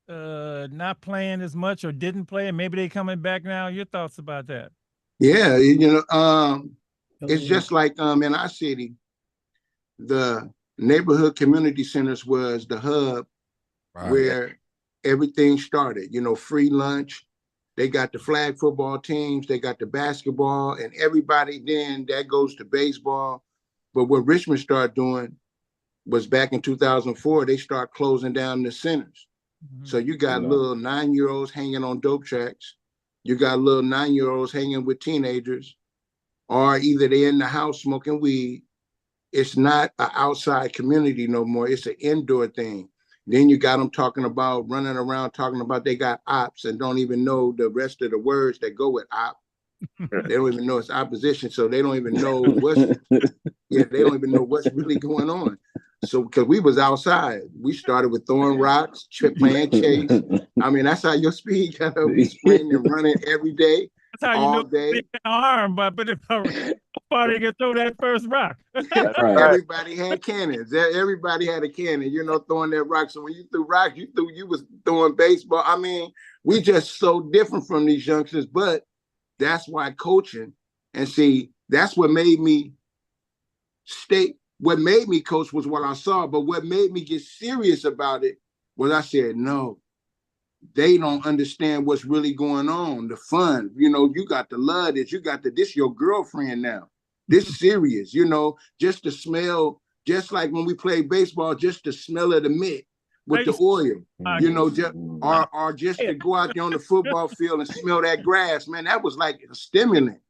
not playing as much or didn't play, and maybe they coming back now. Your thoughts about that? Yeah, it's just like in our city, the neighborhood community centers was the hub where everything started. Free lunch. They got the flag football teams, they got the basketball, and everybody then that goes to baseball. But what Richmond started doing was back in 2004, they start closing down the centers. Mm-hmm. So you got little 9-year-olds hanging on dope tracks. You got little 9-year-olds hanging with teenagers, or either they're in the house smoking weed. It's not an outside community no more. It's an indoor thing. Then you got them talking about running around, talking about they got ops and don't even know the rest of the words that go with op. They don't even know it's opposition. So they don't even know they don't even know what's really going on. So, because we was outside, we started with throwing rocks, playing chase. I mean, that's how your speed got to be sprinting and running every day. That's how all you know day. An arm, but if somebody can throw that first rock. Everybody had cannons. Everybody had a cannon, throwing that rock. So when you threw rocks, you was throwing baseball. I mean, we just so different from these youngsters, but that's why coaching, and see, that's what made me stay. What made me coach was what I saw, but what made me get serious about it was I said, no, they don't understand what's really going on. The fun, you got to love this. You got to, this your girlfriend now. This serious, just the smell, just like when we play baseball, just the smell of the mitt with the oil, or just to go out there on the football field and smell that grass, man, that was like a stimulant.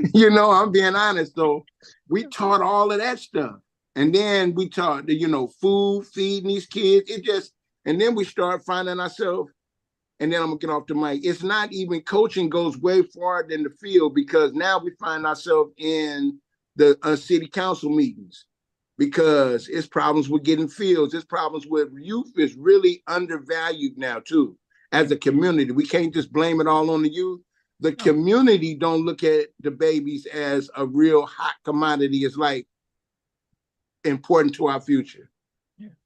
I'm being honest though. We taught all of that stuff. And then we taught the, food, feeding these kids. And then we start finding ourselves, and then I'm gonna get off the mic. It's not even coaching goes way farther than the field, because now we find ourselves in the city council meetings, because it's problems with getting fields. It's problems with youth is really undervalued now too. As a community, we can't just blame it all on the youth. The community don't look at the babies as a real hot commodity. It's like important to our future.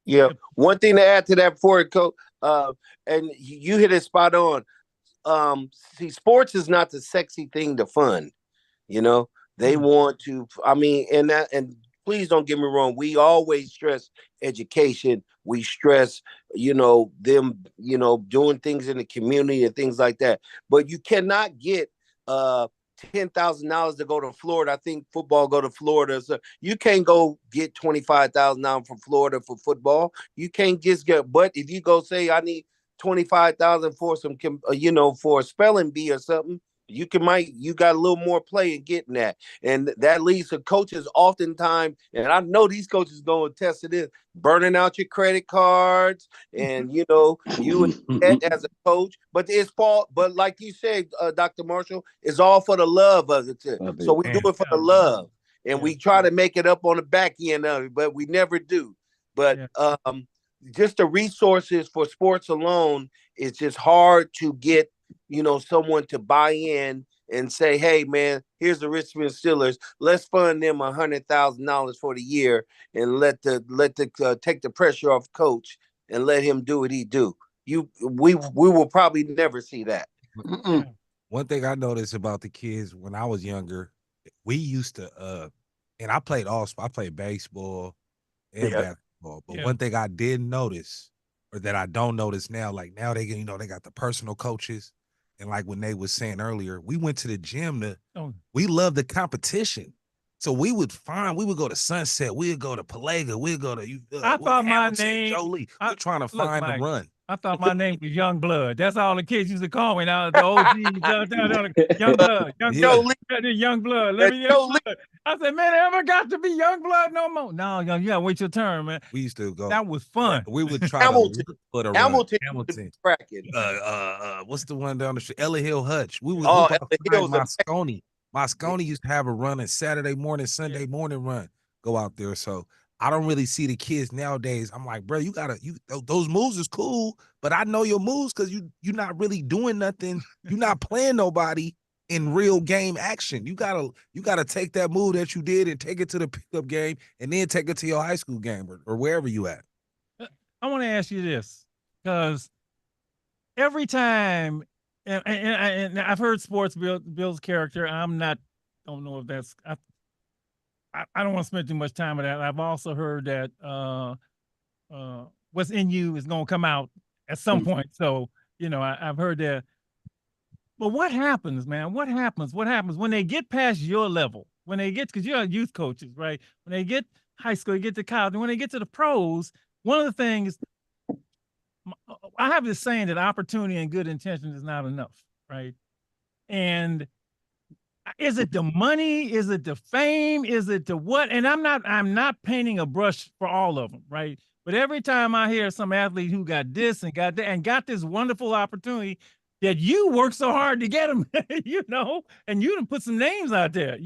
Yeah. One thing to add to that for it, Coach, and you hit it spot on. See, sports is not the sexy thing to fund. They want to. I mean, and please don't get me wrong. We always stress education. We stress, them, doing things in the community and things like that. But you cannot get $10,000 to go to Florida. I think football go to Florida. So you can't go get $25,000 from Florida for football. You can't just get. But if you go say I need $25,000 for some, for a spelling bee or something, you got a little more play in getting that. And that leads to coaches oftentimes, and I know these coaches going to test it in, burning out your credit cards, and you as a coach. But it's but like you said, Dr. Marshall, it's all for the love of it. So we do it for the love, and we try to make it up on the back end of it, but we never do. But just the resources for sports alone, it's just hard to get someone to buy in and say, hey man, here's the Richmond Steelers. Let's fund them $100,000 for the year and let the take the pressure off coach and let him do what he do. We will probably never see that. One thing I noticed about the kids when I was younger, we used to and I played baseball and basketball. But one thing I did notice, or that I don't notice now, like now they got the personal coaches. And like when they was saying earlier, we went to the gym we love the competition. So we would go to Sunset, we'd go to Pelega, we'd go to I thought my name Jolie. We're trying to find the run. I thought my name was Young Blood. That's all the kids used to call me now. The OGs, Young Blood, Young Blood. Let me Young Blood. I said, man, I ever got to be Young Blood no more. No, you gotta wait your turn, man. We used to go. That was fun. We would try Hamilton. to put a Hamilton. Hamilton. Cracking. What's the one down the street? Ella Hill Hutch. We would Oh, hoop Ella Hill's outside Moscone. Moscone used to have a run, a Saturday morning, Sunday morning run. Go out there. So I don't really see the kids nowadays. I'm like, bro, you those moves is cool, but I know your moves because you're not really doing nothing. You're not playing nobody in real game action. You gotta take that move that you did and take it to the pickup game and then take it to your high school game or wherever you at. I want to ask you this, because every time, and I've heard sports builds character. Don't know if that's, I don't want to spend too much time on that. I've also heard that what's in you is going to come out at some point. So, I've heard that. But what happens, man? What happens when they get past your level? When they get, because you're youth coaches, right? When they get high school, you get to college, and when they get to the pros, one of the things, I have this saying that opportunity and good intention is not enough, right? And is it the money? Is it the fame? Is it the what? And I'm not painting a brush for all of them, right? But every time I hear some athlete who got this and got that and got this wonderful opportunity that you worked so hard to get them, and you done put some names out there.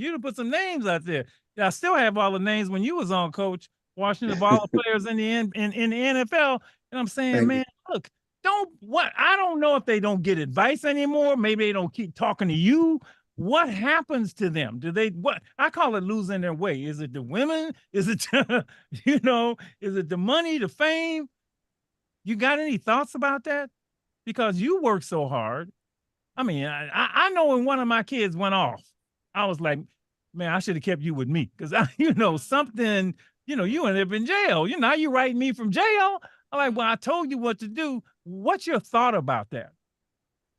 I still have all the names when you was on, Coach, watching the ball players in the NFL. And I'm saying, man, look, I don't know if they don't get advice anymore. Maybe they don't keep talking to you. What happens to them? I call it losing their way. Is it the women? Is it, is it the money, the fame? You got any thoughts about that? Because you work so hard. I mean, I know when one of my kids went off, I was like, man, I should have kept you with me. Because, something, you ended up in jail. Now you writing me from jail. I'm like, well, I told you what to do. What's your thought about that?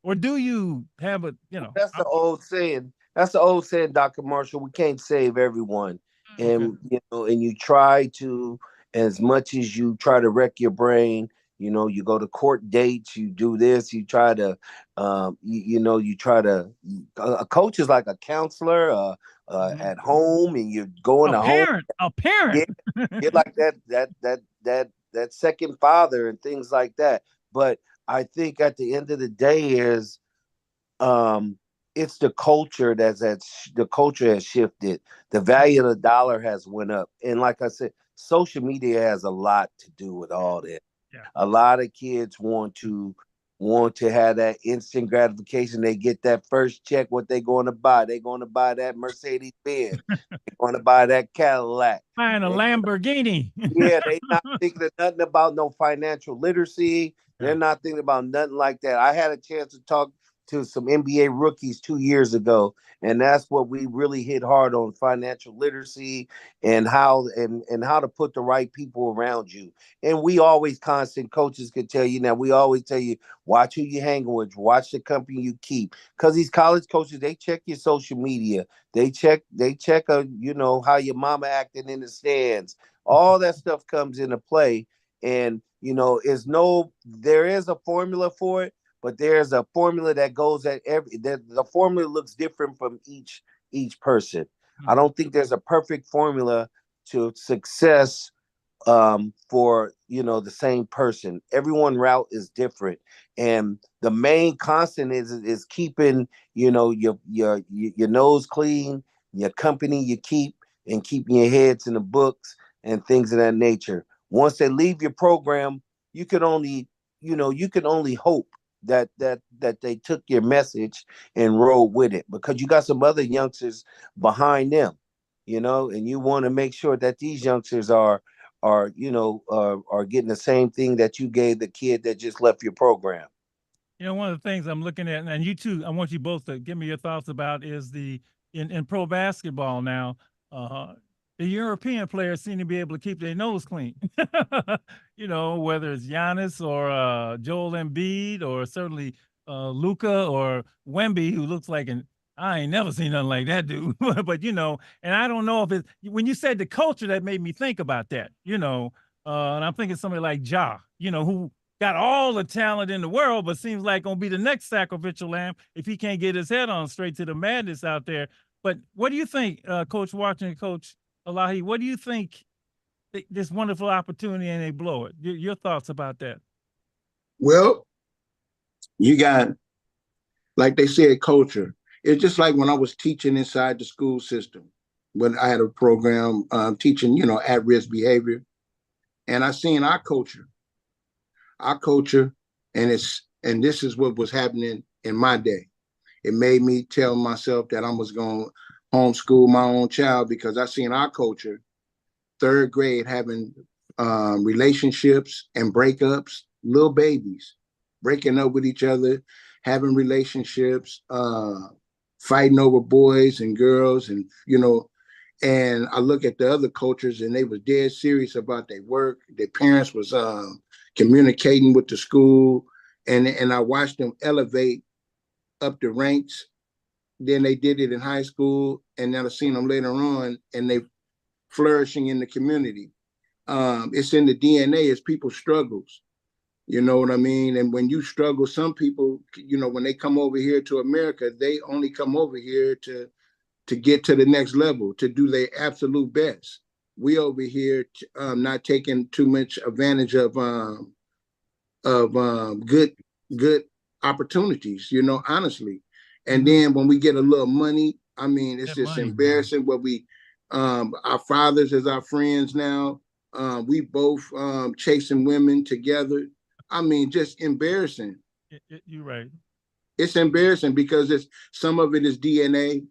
Or do you have That's the old saying. That's the old saying, Dr. Marshall. We can't save everyone. And, and you try to, as much as you try to wreck your brain, you go to court dates, you do this, you try to, a coach is like a counselor at home, and you're going to home. A parent. You're like that second father and things like that. But I think at the end of the day is, it's the culture the culture has shifted. The value of the dollar has went up. And like I said, social media has a lot to do with all that. Yeah. A lot of kids want to have that instant gratification. They get that first check, what they going to buy. They're going to buy that Mercedes Benz. They're going to buy that Cadillac. Buying a Lamborghini. Yeah, they not thinking of nothing about no financial literacy. They're not thinking about nothing like that. I had a chance to talk to some NBA rookies 2 years ago, and that's what we really hit hard on: financial literacy and how to put the right people around you. And we always, constant coaches could tell you now, we always tell you, watch who you hang with, watch the company you keep, because these college coaches, they check your social media, they check how your mama acting in the stands. All that stuff comes into play. And there is a formula for it, but there's a formula that goes at the formula looks different from each person. Mm-hmm. I don't think there's a perfect formula to success for the same person. Everyone's route is different, and the main constant is keeping your nose clean, your company you keep, and keeping your heads in the books and things of that nature. Once they leave your program, you can only hope that they took your message and rode with it, because you got some other youngsters behind them, and you want to make sure that these youngsters are getting the same thing that you gave the kid that just left your program. One of the things I'm looking at, and you two, I want you both to give me your thoughts about, is in pro basketball now, the European players seem to be able to keep their nose clean, whether it's Giannis or Joel Embiid, or certainly Luka or Wemby, who looks like I ain't never seen nothing like that dude. But, and I don't know if when you said the culture, that made me think about that, and I'm thinking somebody like Ja, who got all the talent in the world, but seems like gonna be the next sacrificial lamb if he can't get his head on straight to the madness out there. But what do you think, Coach Washington, Coach Elahi? What do you think this wonderful opportunity and they blow it? Your thoughts about that? Well, you got, like they said, culture. It's just like when I was teaching inside the school system, when I had a program teaching, at-risk behavior, and I seen our culture, and this is what was happening in my day. It made me tell myself that I was going to homeschool my own child because I seen our culture, third grade, having relationships and breakups, little babies breaking up with each other, having relationships, fighting over boys and girls, and and I look at the other cultures and they was dead serious about their work. Their parents was communicating with the school, and I watched them elevate up the ranks. Then they did it in high school, and then I seen them later on, and they flourishing in the community. It's in the DNA. It's people's struggles. You know what I mean? And when you struggle, some people, when they come over here to America, they only come over here to get to the next level, to do their absolute best. We over here not taking too much advantage of good opportunities, honestly. And then when we get a little money, I mean, it's just embarrassing what we, our fathers as our friends now, we both chasing women together. I mean, just embarrassing. You're right. It's embarrassing because some of it is DNA,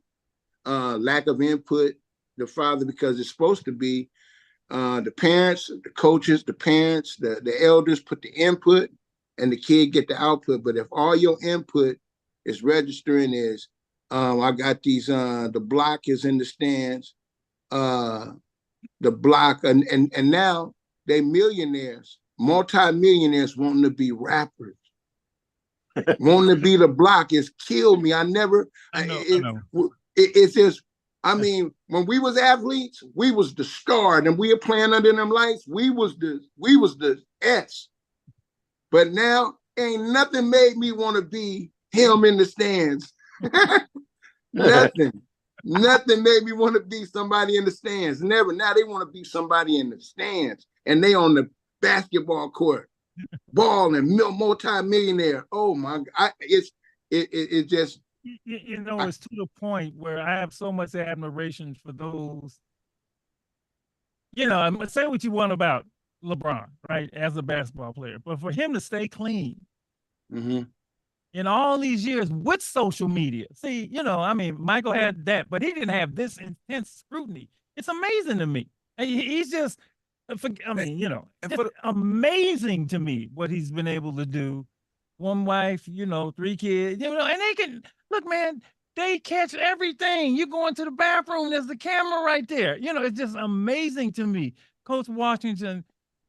lack of input. The father, because it's supposed to be the parents, the coaches, the parents, the elders put the input, and the kid get the output. But if all your input is registering is, I got these, the block is in the stands, the block, and now they millionaires, multi-millionaires wanting to be rappers, wanting to be the block. It's killed me. I know. It's just, I mean, when we was athletes, we was the star, and we were playing under them lights. We was the S. But now ain't nothing made me want to be him in the stands. Nothing made me want to be somebody in the stands. Never. Now they want to be somebody in the stands, and they on the basketball court, ball and multi-millionaire. Oh my God! It just. It's to the point where I have so much admiration for those. Say what you want about LeBron, right, as a basketball player, but for him to stay clean in all these years with social media. See, Michael had that, but he didn't have this intense scrutiny. It's amazing to me. He's just, amazing to me what he's been able to do. One wife, 3 kids, and they can look, man, they catch everything. You go into the bathroom, there's the camera right there. It's just amazing to me. Coach Washington,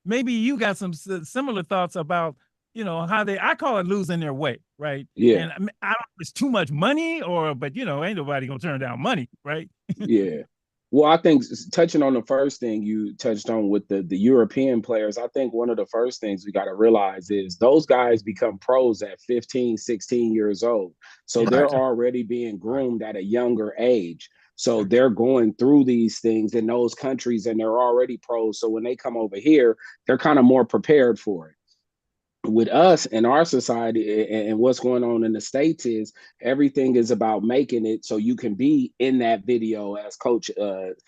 maybe you got some similar thoughts about, how I call it losing their way, right? Yeah. And I don't know if it's too much money but ain't nobody gonna turn down money, right? Yeah. Well, I think touching on the first thing you touched on with the European players, I think one of the first things we got to realize is those guys become pros at 15, 16 years old. So they're already being groomed at a younger age. So they're going through these things in those countries and they're already pros. So when they come over here, they're kind of more prepared for it. With us in our society and what's going on in the States is everything is about making it so you can be in that video, as Coach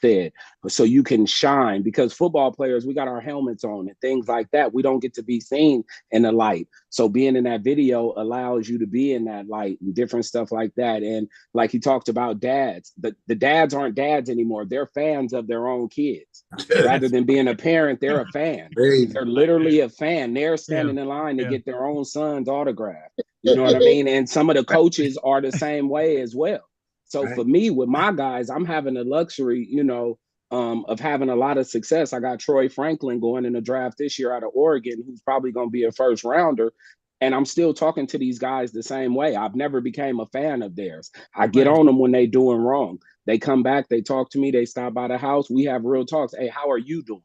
said, so you can shine, because football players, we got our helmets on and things like that. We don't get to be seen in the light. So being in that video allows you to be in that light and different stuff like that. And like he talked about dads, the dads aren't dads anymore. They're fans of their own kids. Rather than being a parent, they're a fan. They're literally a fan. They're standing in line to get their own son's autograph. You know what I mean? And some of the coaches are the same way as well. So for me, with my guys, I'm having the luxury, of having a lot of success. I got Troy Franklin going in the draft this year out of Oregon, who's probably going to be a first rounder. And I'm still talking to these guys the same way. I've never became a fan of theirs. I get on them when they doing wrong. They come back, they talk to me, they stop by the house. We have real talks. Hey, how are you doing?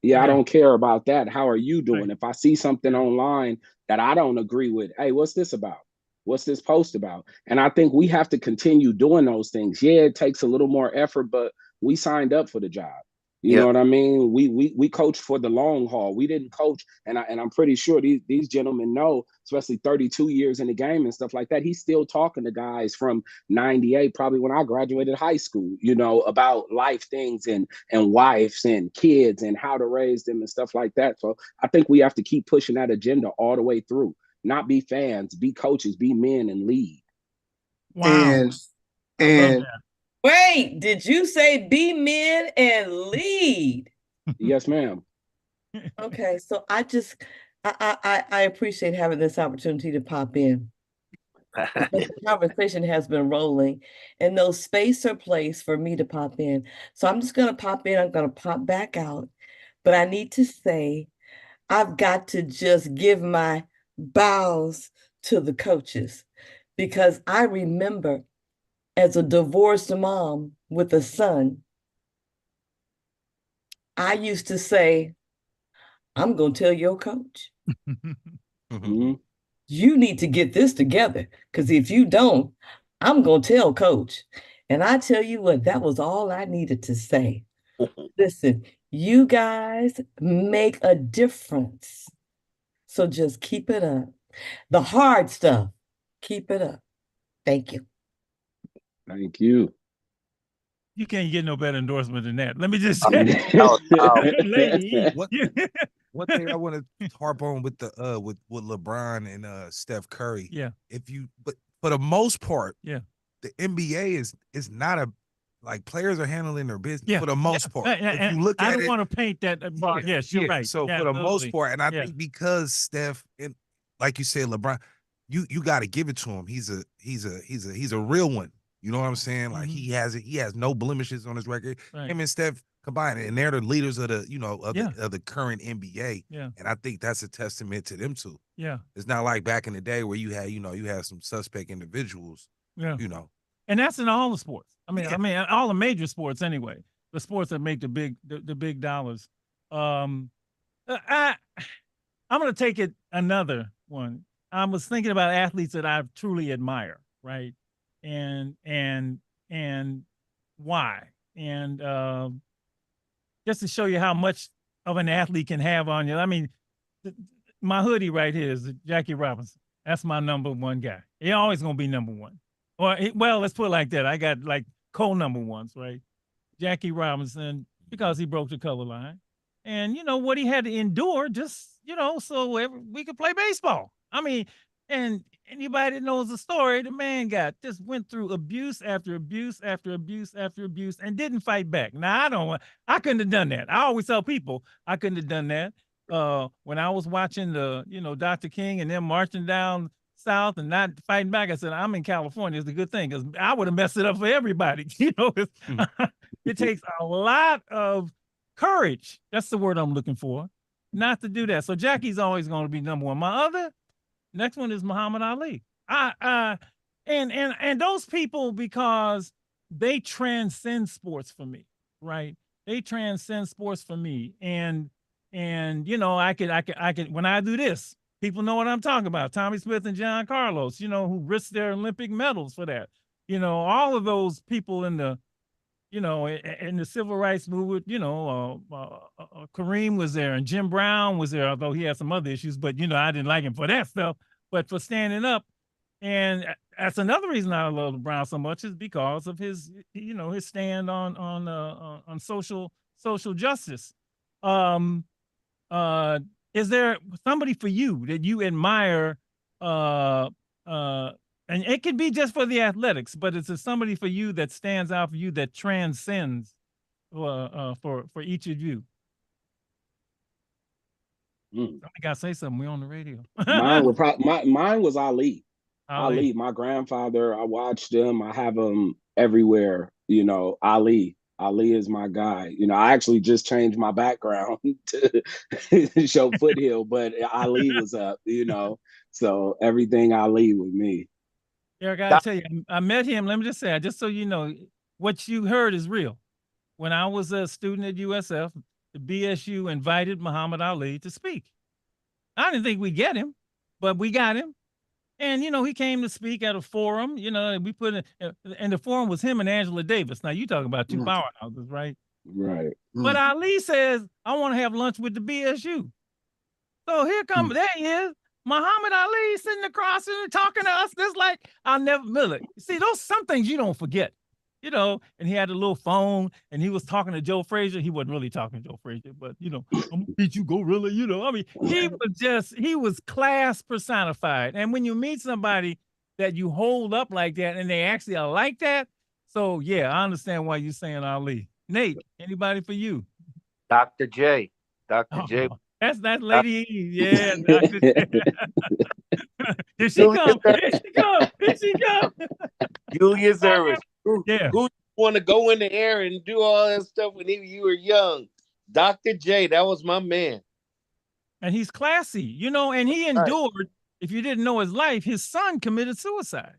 Yeah, I Yeah. don't care about that. How are you doing? Right. If I see something online that I don't agree with, hey, what's this about? What's this post about? And I think we have to continue doing those things. Yeah, it takes a little more effort, but we signed up for the job. You know Yep. what I mean? We coach for the long haul. We didn't coach, and I'm pretty sure these gentlemen know, especially 32 years in the game and stuff like that. He's still talking to guys from 98, probably when I graduated high school, you know, about life things and wives and kids and how to raise them and stuff like that. So I think we have to keep pushing that agenda all the way through. Not be fans, be coaches, be men, and lead. Wow. And I love and that. Wait, did you say be men and lead? Yes, ma'am. Okay, so I appreciate having this opportunity to pop in. Because the conversation has been rolling and no space or place for me to pop in. So I'm just gonna pop in, I'm gonna pop back out. But I need to say, I've got to just give my bows to the coaches because I remember as a divorced mom with a son, I used to say, I'm gonna tell your coach. Mhm. You need to get this together because if you don't, I'm gonna tell coach. And I tell you what, that was all I needed to say. Listen, you guys make a difference. So just keep it up. The hard stuff, keep it up. Thank you. Thank you. You can't get no better endorsement than that. Let me just Oh, say, lady. What one thing I want to harp on with the with LeBron and Steph Curry. Yeah. But for the most part, Yeah. the NBA is not a like players are handling their business Yeah. for the most part. And If you look I at don't it, want to paint that box. Yes, you're right. So Yeah, for the most absolutely. part, and I Yeah. think because Steph and like you said, LeBron, you got to give it to him. He's a real one. You know what I'm saying? Like he has no blemishes on his record. Right. Him and Steph combined, and they're the leaders of the of the current NBA. Yeah. And I think that's a testament to them too. Yeah. It's not like back in the day where you had some suspect individuals. Yeah. You know. And that's in all the sports. I Yeah. mean, all the major sports anyway. The sports that make the big dollars. I'm gonna take it another one. I was thinking about athletes that I truly admire, right? And why? And just to show you how much of an athlete can have on you. I mean, my hoodie right here is Jackie Robinson. That's my number one guy. He always gonna be number one. Or well, let's put it like that. I got like co-number ones, right? Jackie Robinson, because he broke the color line. And you know what he had to endure just, so we could play baseball. I mean, and anybody that knows the story, the man just went through abuse after abuse after abuse after abuse and didn't fight back. Now I couldn't have done that. I always tell people I couldn't have done that. When I was watching Dr. King and them marching down South and not fighting back, I said, I'm in California. It's a good thing because I would have messed it up for everybody. It takes a lot of courage. That's the word I'm looking for, not to do that. So Jackie's always going to be number one. My next one is Muhammad Ali. And those people, because they transcend sports for me, right? They transcend sports for me. And I could when I do this, people know what I'm talking about. Tommy Smith and John Carlos, who risked their Olympic medals for that. All of those people in the civil rights movement, Kareem was there and Jim Brown was there, although he had some other issues, but I didn't like him for that stuff, but for standing up. And that's another reason I love LeBron so much is because of his stand on social justice. Is there somebody for you that you admire, and it could be just for the athletics, but it's somebody for you that stands out for you that transcends for each of you? Somebody got to say something. We're on the radio. Mine was Ali. Ali, my grandfather. I watched him. I have him everywhere. Ali. Ali is my guy. I actually just changed my background to show Foothill, but Ali was up. So everything Ali with me. Eric, I gotta tell you, I met him. Let me just say, just so you know, what you heard is real. When I was a student at USF, the BSU invited Muhammad Ali to speak. I didn't think we'd get him, but we got him. And, you know, he came to speak at a forum, you know, and we put in, and the forum was him and Angela Davis. Now, you talking about two powerhouses, right? Right. But Ali says, I want to have lunch with the BSU. So here comes, there he is, Muhammad Ali sitting across and talking to us. This like, I'll never, look, see, those some things you don't forget, you know, and he had a little phone and he was talking to Joe Frazier. He wasn't really talking to Joe Frazier, but, you know, I'm gonna beat you, gorilla, you know. I mean, he was class personified. And when you meet somebody that you hold up like that and they actually are like that, so yeah, I understand why you're saying Ali. Nate, anybody for you? Dr. J. Dr. J. That's Lady E. Yeah, Dr. J. Here she come. Here she come. Here she come. Julius Erving. Yeah. Who want to go in the air and do all that stuff when you were young? Dr. J. That was my man. And he's classy, you know, and he endured, if you didn't know his life, his son committed suicide.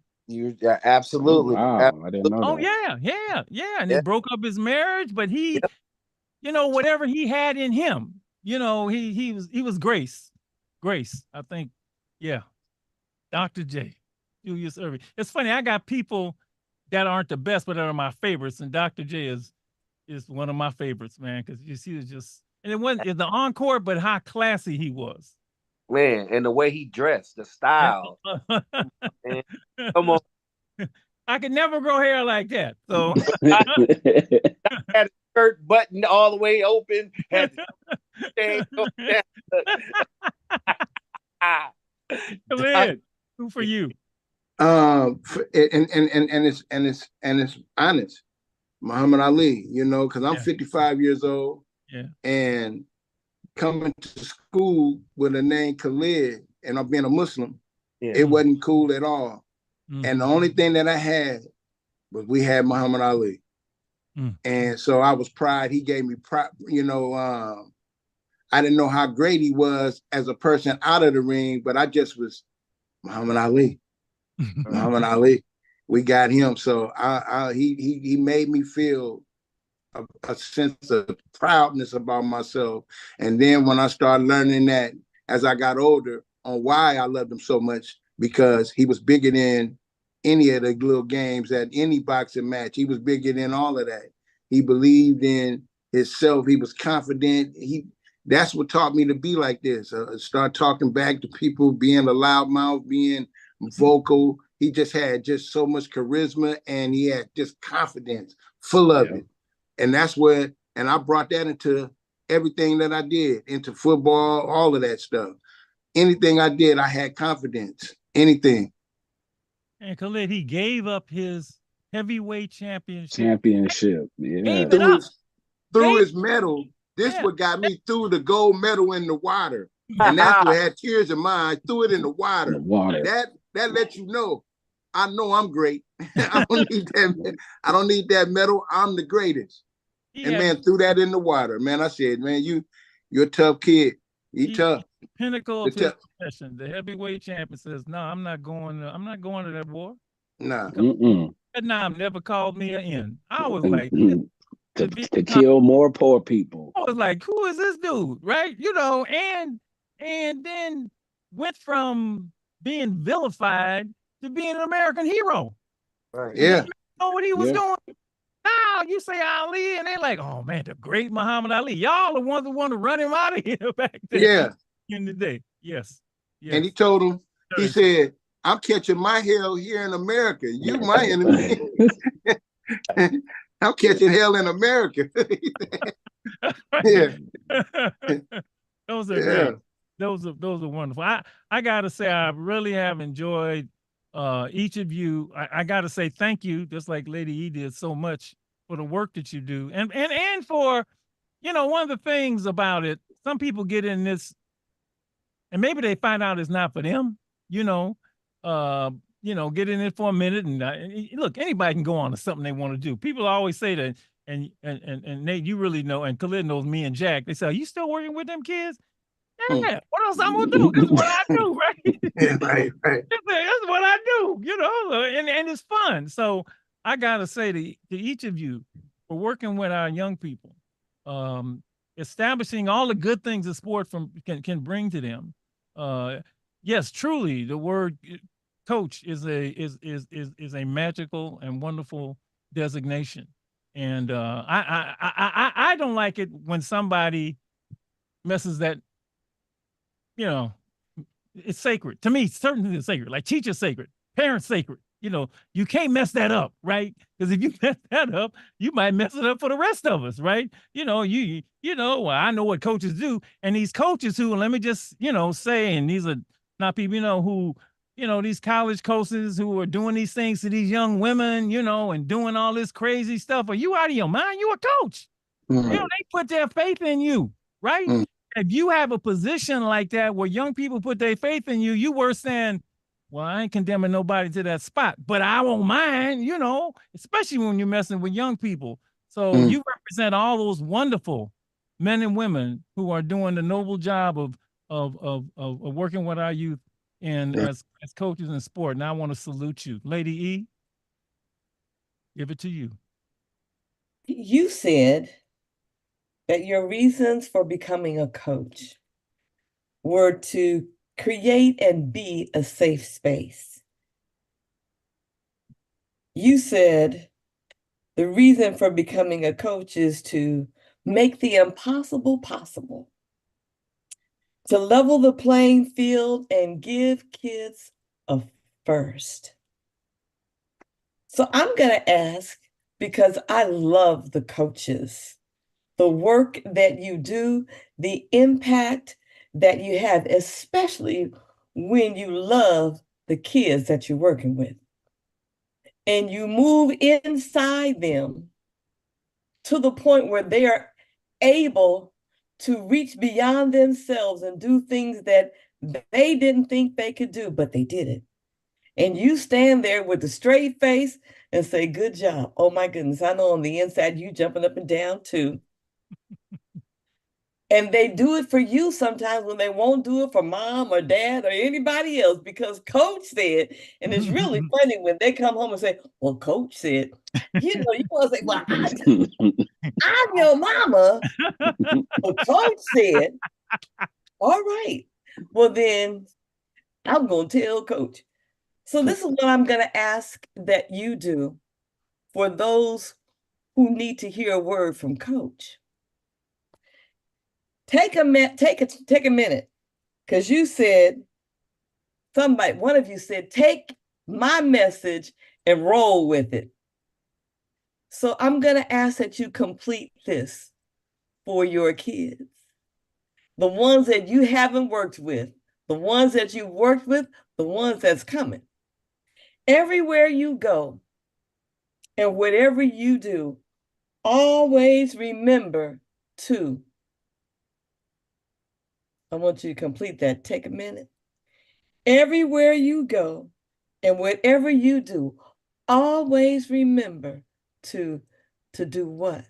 Absolutely. Oh, wow. I didn't know Oh, that. yeah. And he broke up his marriage, but he, you know, whatever he had in him, you know, he was Grace. I think, yeah. Dr. J. Julius Erving. It's funny, I got people that aren't the best, but that are my favorites, and Dr. J is one of my favorites, man, because you see, it's just, and it wasn't the encore, but how classy he was. Man, and the way he dressed, the style. Man, come on. I could never grow hair like that. So I had a shirt buttoned all the way open. Had who for you? And it's honest. Muhammad Ali, you know, because I'm 55 years old. Yeah. And coming to school with a name Khalid and I'm being a Muslim, it wasn't cool at all. And the only thing that I had was we had Muhammad Ali. And so I was proud. He gave me pride, you know, I didn't know how great he was as a person out of the ring, but I just was Muhammad Ali. Muhammad Ali. We got him. So he made me feel a sense of proudness about myself. And then when I started learning that as I got older on why I loved him so much, because he was bigger than any of the little games at any boxing match. He was bigger than all of that. He believed in himself. He was confident. That's what taught me to be like this. Start talking back to people, being a loudmouth, being vocal. He just had just so much charisma and he had just confidence, full of it. And that's where, and I brought that into everything that I did, into football, all of that stuff. Anything I did, I had confidence. Anything. And Khalid, he gave up his heavyweight championship. Yeah. Through his medal. This what got me through the gold medal in the water. And that's what had tears in my eyes. Threw it in the water. That lets you know. I know I'm great. I don't need that medal. I'm the greatest. And man, threw that in the water. Man, I said, man, you're a tough kid. You tough. Pinnacle of his profession. The heavyweight champion says, no, I'm not going to that war. Nah. Vietnam never called me an end. I was like, to kill more poor people. I was like, who is this dude? Right? You know, and then went from being vilified to being an American hero. Right. Yeah. You know what he was doing? Now you say Ali, and they're like, oh man, the great Muhammad Ali. Y'all the ones that want to run him out of here back then. Yeah. In the day. Yes. And he told him, he said, I'm catching my hell here in America. You my enemy. I'm catching hell in America. Yeah. Those are great. Those are wonderful. I gotta say, I really have enjoyed each of you. I gotta say thank you, just like Lady E did, so much for the work that you do. And for, you know, one of the things about it, some people get in this and maybe they find out it's not for them, get in it for a minute and look, anybody can go on to something they want to do. People always say that, and Nate, you really know, and Khalid knows me and Jack. They say, are you still working with them kids? Yeah, what else I'm gonna do? This is what I do, right? Right. That's what I do, and it's fun. So I gotta say to each of you for working with our young people, establishing all the good things the sport can bring to them. Yes, truly, the word coach is a magical and wonderful designation. And I don't like it when somebody messes that, you know, it's sacred. To me, certainly it's sacred. Like teacher's sacred, parents sacred. You know, you can't mess that up, right? Because if you mess that up, you might mess it up for the rest of us, right? You know, well, I know what coaches do. And these coaches who, let me just, say, and these are not people, who, these college coaches who are doing these things to these young women, and doing all this crazy stuff. Are you out of your mind? You a coach. They put their faith in you, right? If you have a position like that where young people put their faith in you, you worse than, well, I ain't condemning nobody to that spot, but I won't mind, especially when you're messing with young people. So you represent all those wonderful men and women who are doing the noble job of working with our youth and as coaches in sport. And I want to salute you. Lady E, give it to you. You said that your reasons for becoming a coach were to create and be a safe space. You said the reason for becoming a coach is to make the impossible possible, to level the playing field and give kids a first. So I'm going to ask, because I love the coaches, the work that you do, the impact that you have, especially when you love the kids that you're working with. And you move inside them to the point where they are able to reach beyond themselves and do things that they didn't think they could do, but they did it. And you stand there with a straight face and say, good job. Oh my goodness, I know on the inside you jumping up and down too. And they do it for you sometimes when they won't do it for mom or dad or anybody else because coach said, and it's really funny when they come home and say, well, coach said, you want to say, well, I'm your mama, but coach said, all right, well then I'm going to tell coach. So this is what I'm going to ask that you do for those who need to hear a word from coach. Take a minute, because you said, one of you said, take my message and roll with it. So I'm going to ask that you complete this for your kids. The ones that you haven't worked with, the ones that you've worked with, the ones that's coming. Everywhere you go and whatever you do, always remember to. I want you to complete that. Take a minute. Everywhere you go and whatever you do, always remember to do what?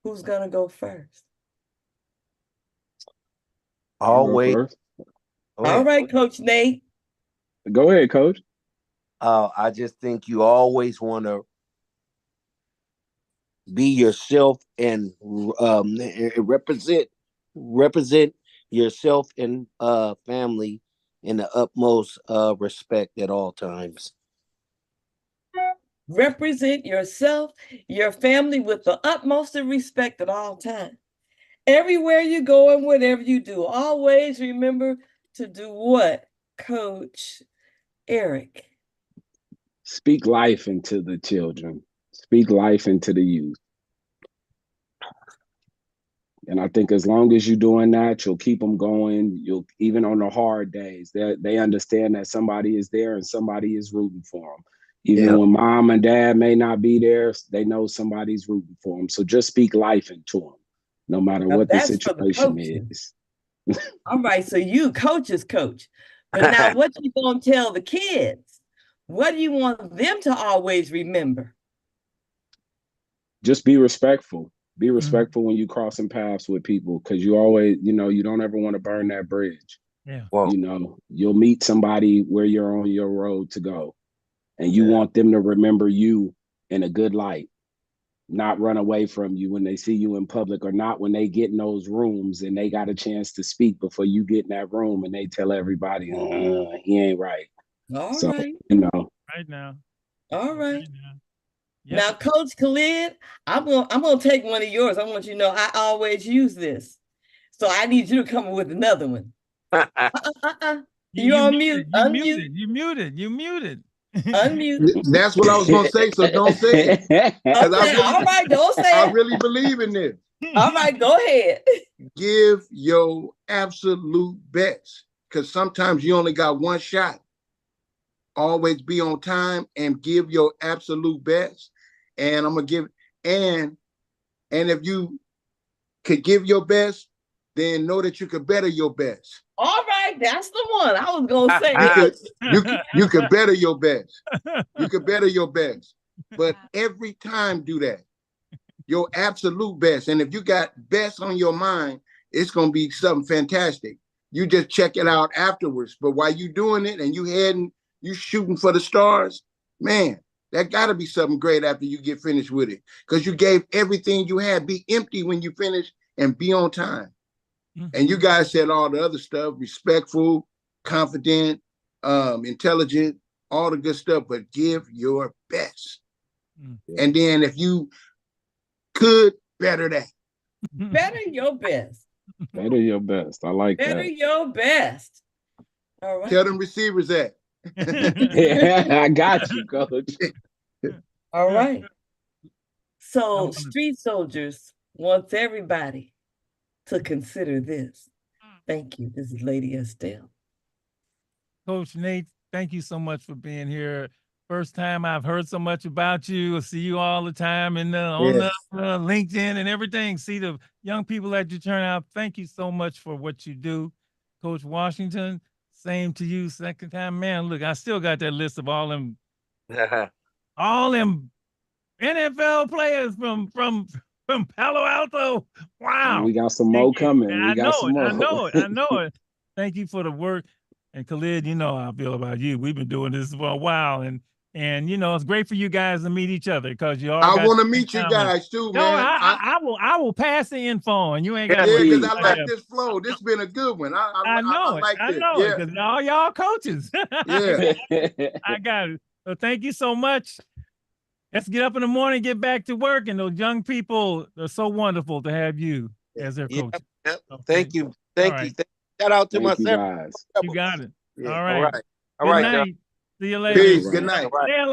Who's going to go first? Always. All right, Coach Nate. Go ahead, Coach. I just think you always want to be yourself and represent yourself and family in the utmost respect at all times. Represent yourself, your family with the utmost of respect at all times. Everywhere you go and whatever you do, always remember to do what, Coach Eric? Speak life into the children. Speak life into the youth. And I think as long as you're doing that, you'll keep them going. You'll, even on the hard days, they understand that somebody is there and somebody is rooting for them. Even when mom and dad may not be there, they know somebody's rooting for them. So just speak life into them, no matter what the situation is. All right, so you coaches coach. But now what you gonna tell the kids? What do you want them to always remember? Just be respectful. Be respectful when you crossing paths with people, because you always, you don't ever want to burn that bridge. Yeah. Well, you'll meet somebody where you're on your road to go, and you want them to remember you in a good light. not run away from you when they see you in public, or not when they get in those rooms and they got a chance to speak before you get in that room and they tell everybody, he ain't right. All So, right. you know. Right now. All right. Yes. Now, Coach Khalid, I'm gonna take one of yours. I want you to know I always use this. So I need you to come up with another one. You on mute. Unmute. You muted. Unmute. That's what I was gonna say, so don't say it. 'Cause Okay, all right, don't say I it. really believe in this. All right, go ahead. Give your absolute best, because sometimes you only got one shot. Always be on time and give your absolute best. And I'm gonna give, and if you could give your best, then know that you could better your best. All right, that's the one. I was gonna say You could better your best. You could better your best. But every time do that. Your absolute best. And if you got best on your mind, it's gonna be something fantastic. You just check it out afterwards. But while you doing it and you shooting for the stars, man, that gotta be something great after you get finished with it. Because you gave everything you had. Be empty when you finish and be on time. And you guys said all the other stuff, respectful, confident, intelligent, all the good stuff, but give your best. And then if you could, better that. better your best. Better your best. I like Better that. your best. All right. Tell them receivers that. I got you, Coach. All right. So Street Soldiers wants everybody to consider this. Thank you. This is Lady Estelle. Coach Nate, thank you so much for being here. First time I've heard so much about you. I see you all the time on the LinkedIn and everything. See the young people that you turn out. Thank you so much for what you do. Coach Washington, same to you. Second time, man, look, I still got that list of all them NFL players from Palo Alto. Wow. And we got some more coming. I know it. Thank you for the work. And Khalid, you know how I feel about you. We've been doing this for a while, and you know it's great for you guys to meet each other because you all. I want to meet you guys too, man. I will pass the info, and you ain't got. Yeah, because I like this flow. This been a good one. I know it. Like I this. know it because all y'all coaches. Yeah. I got it. So thank you so much. Let's get up in the morning, get back to work, and those young people are so wonderful to have you as their coach. Yep. Okay. Thank you. Thank you. Shout out to myself. You got it. Yeah. All right. All right. Good night. See you later. Peace. Good night. All right.